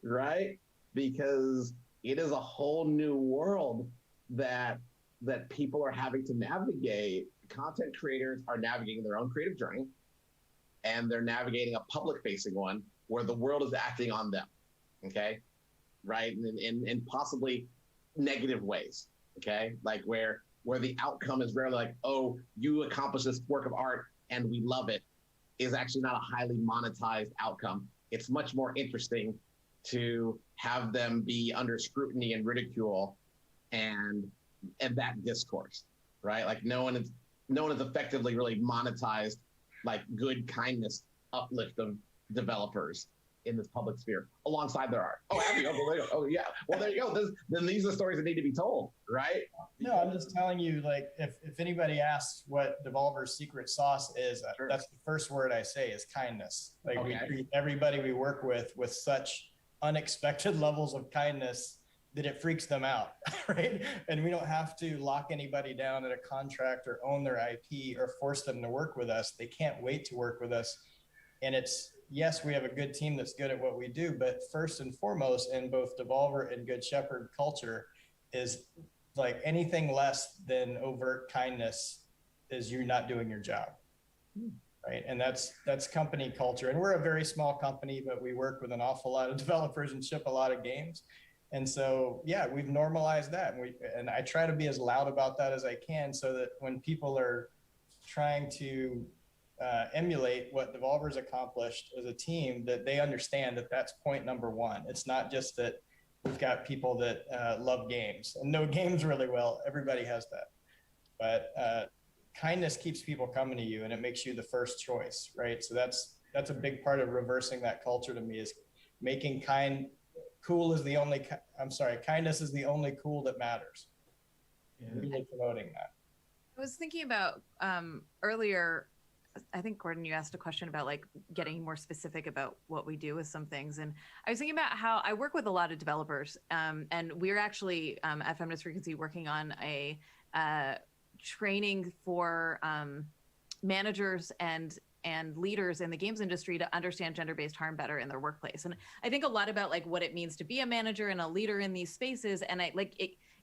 right? Because it is a whole new world that people are having to navigate. Content creators are navigating their own creative journey, and they're navigating a public-facing one where the world is acting on them, okay? Right? In possibly negative ways, okay? Like where the outcome is rarely like, oh, you accomplished this work of art and we love it, is actually not a highly monetized outcome. It's much more interesting to have them be under scrutiny and ridicule and that discourse, right? Like no one is effectively really monetized like good kindness uplift of developers in this public sphere alongside their art. Oh, Abby, oh yeah. Well, there you go. Then these are stories that need to be told, right? No, I'm just telling you, like, if anybody asks what Devolver's secret sauce is, sure. That's the first word I say is kindness. Like Okay. we treat everybody we work with such unexpected levels of kindness that it freaks them out, right? And we don't have to lock anybody down at a contract or own their IP or force them to work with us. They can't wait to work with us. And it's, yes, we have a good team that's good at what we do, but first and foremost in both Devolver and Good Shepherd culture is like anything less than overt kindness is you're not doing your job, right? And that's company culture. And we're a very small company, but we work with an awful lot of developers and ship a lot of games. And so, yeah, we've normalized that. And I try to be as loud about that as I can so that when people are trying to emulate what Devolver's accomplished as a team, that they understand that that's point number one. It's not just that we've got people that love games and know games really well. Everybody has that. But kindness keeps people coming to you and it makes you the first choice, right? So that's a big part of reversing that culture to me, is making kindness is the only cool that matters. Really promoting that. I was thinking about earlier, I think, Gordon, you asked a question about like getting more specific about what we do with some things. And I was thinking about how I work with a lot of developers, and we're actually at Feminist Frequency working on a training for managers and leaders in the games industry to understand gender-based harm better in their workplace. And I think a lot about like what it means to be a manager and a leader in these spaces. And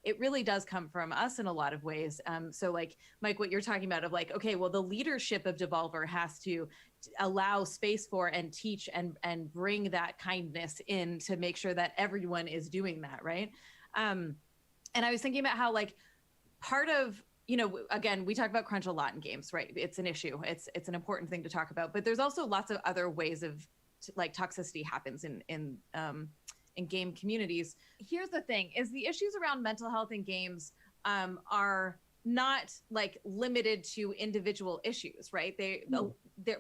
it really does come from us in a lot of ways. So like, Mike, what you're talking about of like, okay, well, the leadership of Devolver has to allow space for and teach and bring that kindness in to make sure that everyone is doing that, right? And I was thinking about how like part of, you know, again, we talk about crunch a lot in games, right? It's an issue. It's an important thing to talk about, but there's also lots of other ways of like toxicity happens in game communities. Here's the thing: is the issues around mental health in games are not like limited to individual issues, right?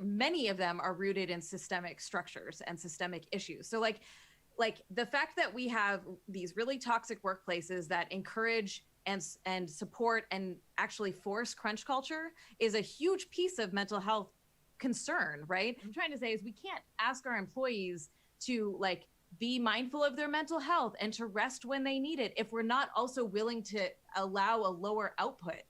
Many of them are rooted in systemic structures and systemic issues. So like the fact that we have these really toxic workplaces that encourage and support and actually force crunch culture is a huge piece of mental health concern, right? What I'm trying to say is we can't ask our employees to like be mindful of their mental health and to rest when they need it if we're not also willing to allow a lower output,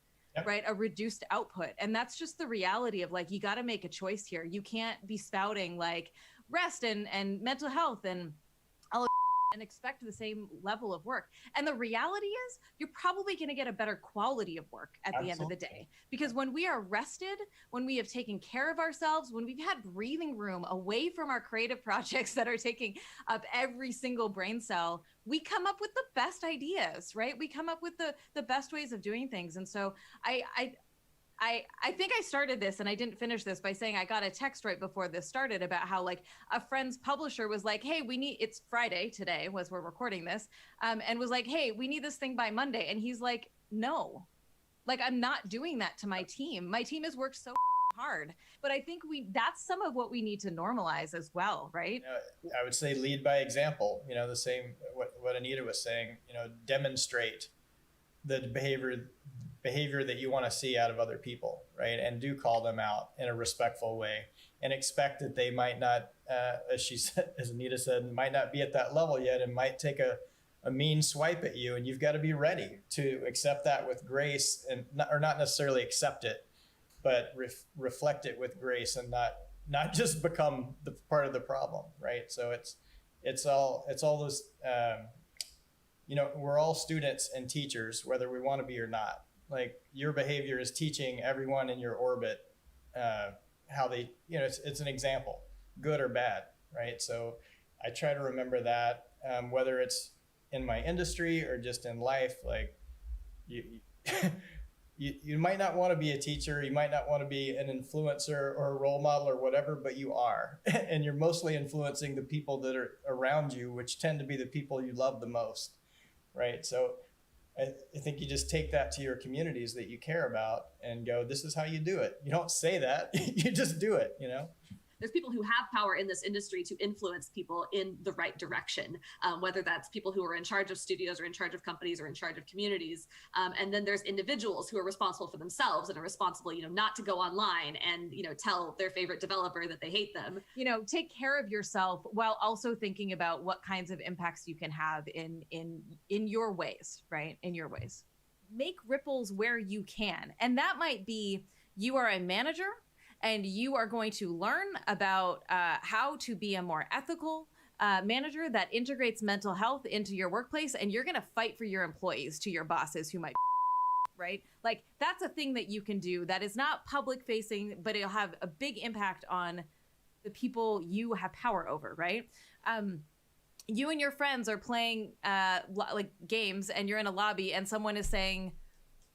right? A reduced output. And that's just the reality of like, you got to make a choice here. You can't be spouting like rest and mental health and all and expect the same level of work. And the reality is you're probably going to get a better quality of work at the end of the day. Because when we are rested, when we have taken care of ourselves, when we've had breathing room away from our creative projects that are taking up every single brain cell, we come up with the best ideas, right? We come up with the best ways of doing things. And so I think I started this and I didn't finish this by saying I got a text right before this started about how like a friend's publisher was like, hey, it's Friday today was we're recording this, and was like, hey, we need this thing by Monday. And he's like, no, like I'm not doing that to my team. My team has worked so hard. But I think that's some of what we need to normalize as well, right? I would say lead by example, the same, what Anita was saying, demonstrate the behavior behavior that you want to see out of other people, right? And do call them out in a respectful way and expect that they might not, as she said, as Anita said, might not be at that level yet and might take a mean swipe at you. And you've got to be ready to accept that with grace and not necessarily accept it, but reflect it with grace and not just become the part of the problem, right? So it's all those, we're all students and teachers, whether we want to be or not. Like your behavior is teaching everyone in your orbit how they, it's an example, good or bad, right? So I try to remember that, whether it's in my industry or just in life, like you might not want to be a teacher, you might not want to be an influencer or a role model or whatever, but you are. And you're mostly influencing the people that are around you, which tend to be the people you love the most, right? So I think you just take that to your communities that you care about and go, this is how you do it. You don't say that, you just do it, There's people who have power in this industry to influence people in the right direction, whether that's people who are in charge of studios or in charge of companies or in charge of communities. And then there's individuals who are responsible for themselves and are responsible, not to go online and, tell their favorite developer that they hate them. Take care of yourself while also thinking about what kinds of impacts you can have in your ways, right? In your ways. Make ripples where you can. And that might be you are a manager and you are going to learn about how to be a more ethical manager that integrates mental health into your workplace, and you're going to fight for your employees to your bosses who might, right? Like that's a thing that you can do that is not public facing, but it'll have a big impact on the people you have power over, right? You and your friends are playing like games and you're in a lobby and someone is saying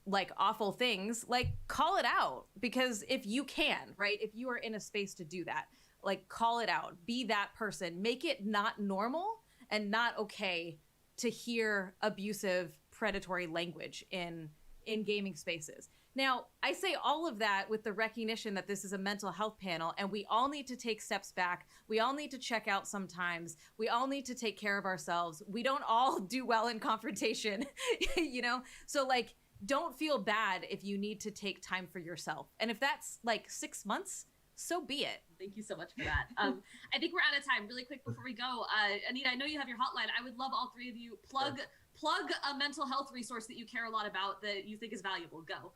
like awful things, like call it out, because if you can, right? If you are in a space to do that, like call it out, be that person, make it not normal and not okay to hear abusive, predatory language in gaming spaces. Now, I say all of that with the recognition that this is a mental health panel and we all need to take steps back. We all need to check out sometimes. We all need to take care of ourselves. We don't all do well in confrontation, So like, don't feel bad if you need to take time for yourself. And if that's like 6 months, so be it. Thank you so much for that. I think we're out of time. Really quick before we go, Anita, I know you have your hotline. I would love all three of you plug a mental health resource that you care a lot about that you think is valuable. Go.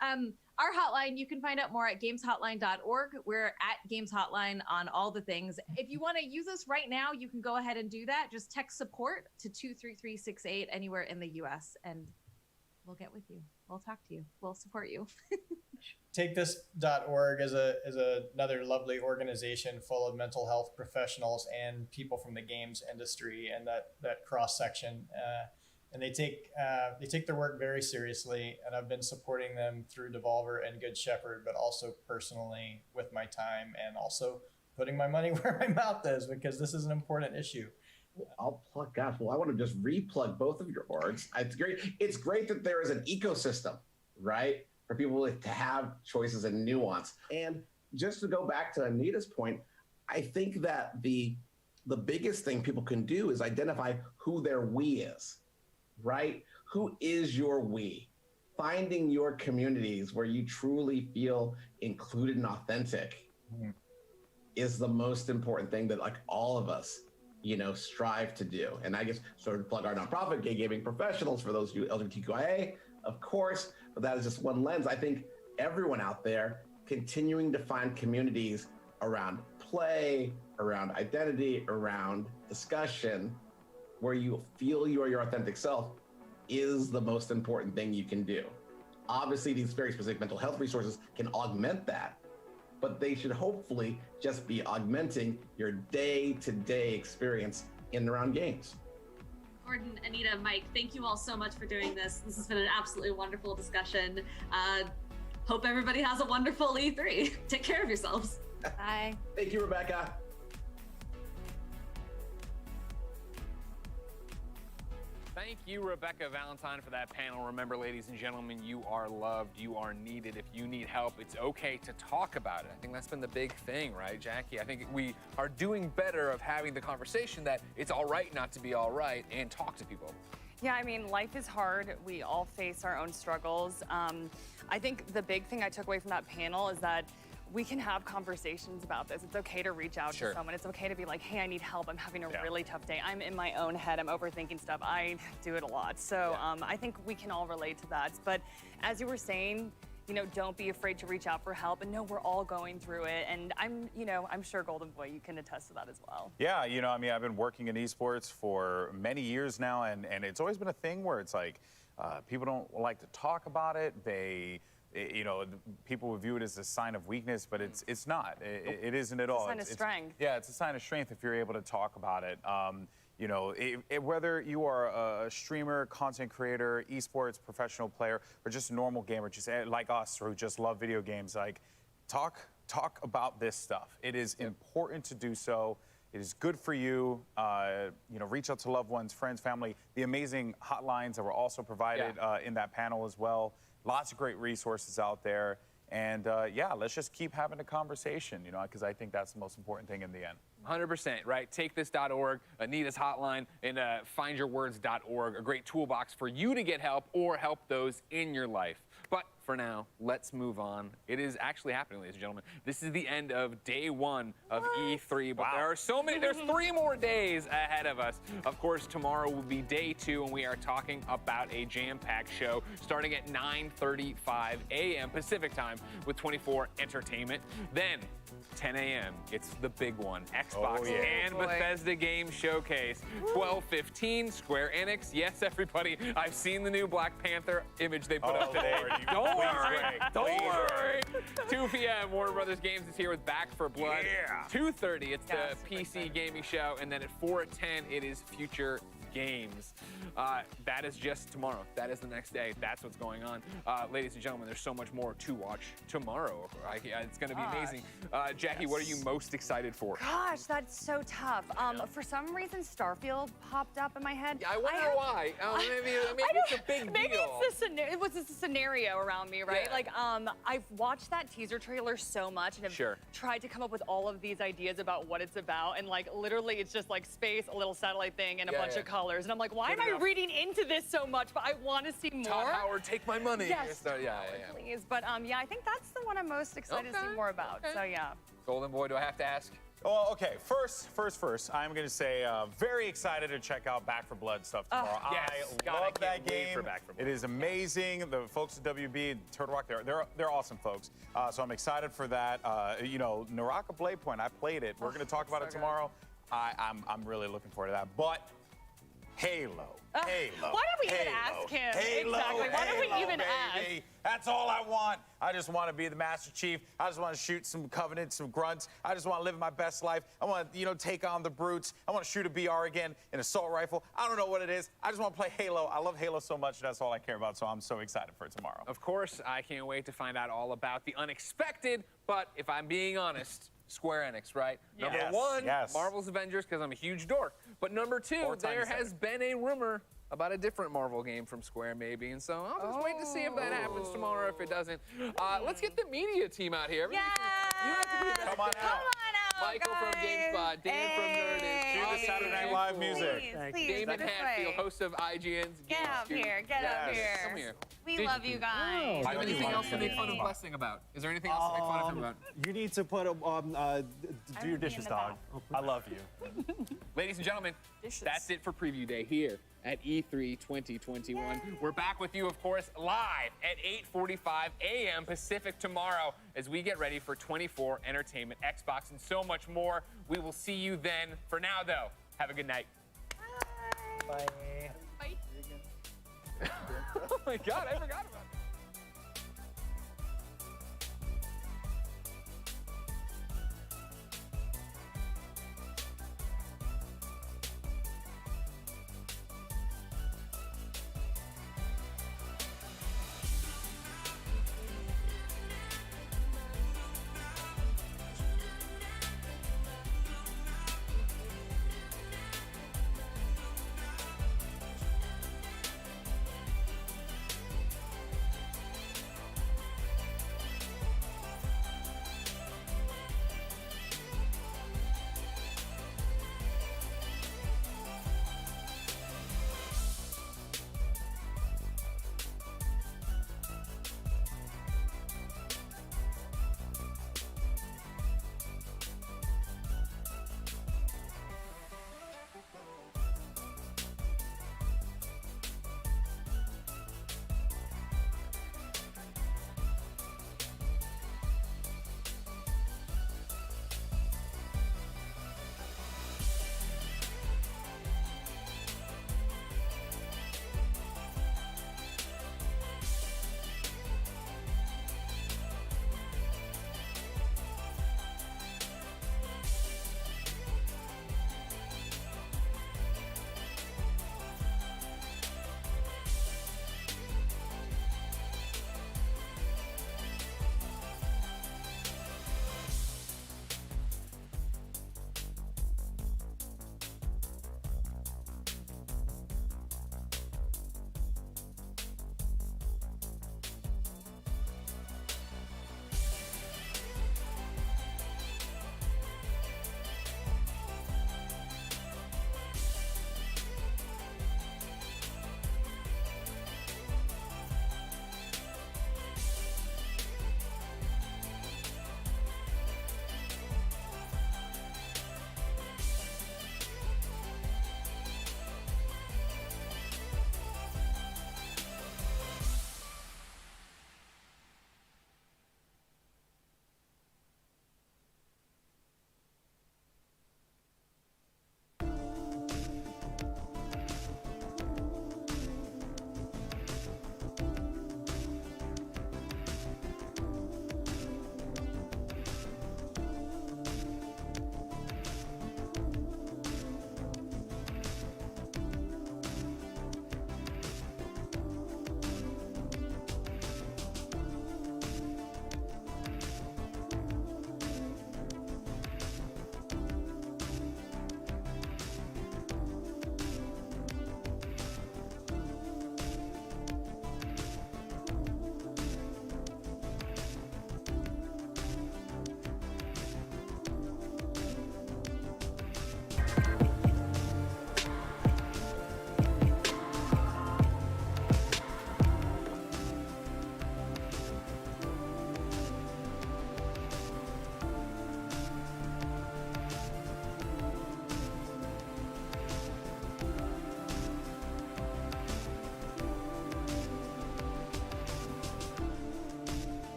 Our hotline, you can find out more at gameshotline.org. We're at Games Hotline on all the things. If you want to use us right now, you can go ahead and do that. Just text support to 23368 anywhere in the US and we'll get with you. We'll talk to you. We'll support you. TakeThis.org is another lovely organization full of mental health professionals and people from the games industry and that cross section. And they take their work very seriously. And I've been supporting them through Devolver and Good Shepherd, but also personally with my time and also putting my money where my mouth is, because this is an important issue. I'll plug, gosh, well, I want to just replug both of your orgs. It's great. It's great that there is an ecosystem, right, for people to have choices and nuance. And just to go back to Anita's point, I think that the biggest thing people can do is identify who their we is, right? Who is your we? Finding your communities where you truly feel included and authentic is the most important thing that like all of us strive to do. And I guess sort of plug our nonprofit, Gay Gaming Professionals, for those who LGBTQIA, of course, but that is just one lens. I think everyone out there continuing to find communities around play, around identity, around discussion, where you feel you are your authentic self is the most important thing you can do. Obviously, these very specific mental health resources can augment that, but they should hopefully just be augmenting your day-to-day experience in and around games. Gordon, Anita, Mike, thank you all so much for doing this. This has been an absolutely wonderful discussion. Hope everybody has a wonderful E3. Take care of yourselves. Bye. Thank you, Rebecca. Thank you, Rebecca Valentine, for that panel. Remember, ladies and gentlemen, you are loved, you are needed. If you need help, it's okay to talk about it. I think that's been the big thing, right, Jackie? I think we are doing better of having the conversation that it's all right not to be all right and talk to people. Yeah, I mean, life is hard. We all face our own struggles. I think the big thing I took away from that panel is that we can have conversations about this. It's okay to reach out to someone. It's okay to be like, hey, I need help. I'm having a really tough day. I'm in my own head. I'm overthinking stuff. I do it a lot. So I think we can all relate to that. But as you were saying, you know, don't be afraid to reach out for help. And no, we're all going through it. And I'm sure Golden Boy, you can attest to that as well. Yeah, you know, I mean, I've been working in esports for many years now, and it's always been a thing where it's like people don't like to talk about it. You know, people would view it as a sign of weakness, but it's not. It isn't at all. It's a sign of strength. Yeah, it's a sign of strength if you're able to talk about it. You know, whether you are a streamer, content creator, esports professional player, or just a normal gamer, just like us who just love video games, like talk about this stuff. It is important to do so. It is good for you. You know, reach out to loved ones, friends, family. The amazing hotlines that were also provided in that panel as well. Lots of great resources out there. And yeah, let's just keep having a conversation, you know, because I think that's the most important thing in the end. 100%, right? TakeThis.org, Anita's hotline, and FindYourWords.org, a great toolbox for you to get help or help those in your life. But for now, let's move on. It is actually happening, ladies and gentlemen. This is the end of day 1 of E3, but there are so many, there's 3 more days ahead of us. Of course, tomorrow will be day 2, and we are talking about a jam-packed show starting at 9:35 a.m. Pacific time with 24 Entertainment. Then, 10 a.m. It's the big one, Xbox and Bethesda Game Showcase. 12:15, Square Enix. Yes, everybody, I've seen the new Black Panther image they put up today. Don't worry, don't worry. 2 p.m., Warner Brothers Games is here with Back for Blood. 2:30, it's the PC gaming show, and then at 4:10, it is Future Games. That is just tomorrow. That is the next day. That's what's going on. Ladies and gentlemen, there's so much more to watch tomorrow. It's going to be amazing. Jackie, what are you most excited for? Gosh, that's so tough. For some reason, Starfield popped up in my head. I wonder why. Maybe it's a big deal. Maybe it was a scenario around me, right? Like, I've watched that teaser trailer so much and have tried to come up with all of these ideas about what it's about. And like, literally, it's just like space, a little satellite thing, and a bunch of colors. And I'm like, why am I reading into this so much? But I want to see more. Todd Howard, take my money. Yes, please. But yeah, I think that's the one I'm most excited to see more about. So yeah. Golden Boy, do I have to ask? Well, okay. First, I'm going to say very excited to check out Back for Blood stuff tomorrow. I love that game. It is amazing. The folks at WB, Turtle Rock, they're awesome folks. So I'm excited for that. You know, Naraka Blade Point, I played it. We're going to talk about it tomorrow. I'm really looking forward to that. But Halo. Why don't we even ask him? Halo, exactly. Why don't we even ask? That's all I want. I just want to be the Master Chief. I just want to shoot some Covenant, some grunts. I just want to live my best life. I want to, you know, take on the brutes. I want to shoot a BR again, an assault rifle. I don't know what it is. I just want to play Halo. I love Halo so much. That's all I care about. So I'm so excited for it tomorrow. Of course, I can't wait to find out all about the unexpected. But if I'm being honest, Square Enix, right? Number 1, Marvel's Avengers, because I'm a huge dork. But number 2, there has been a rumor about a different Marvel game from Square, maybe. And so I'll just wait to see if that happens tomorrow, if it doesn't. Let's get the media team out here. Yeah! You have to be Come on out. Michael from GameSpot, Dan from Nerdist. Cue the Saturday Night Live music. Please, Damon Hatfield, host of IGN's Get up here, get up here. Come here. We love you guys. Do you have anything else to make fun of Blessing about? Is there anything else to make fun of him about? You need to put do your dishes, dog. I love you. Ladies and gentlemen, that's it for Preview Day here at E3 2021. We're back with you, of course, live at 8:45 a.m. Pacific tomorrow as we get ready for 24 Entertainment, Xbox, and so much more. We will see you then. For now, though, have a good night. Bye. Bye. Oh, my God, I forgot about that.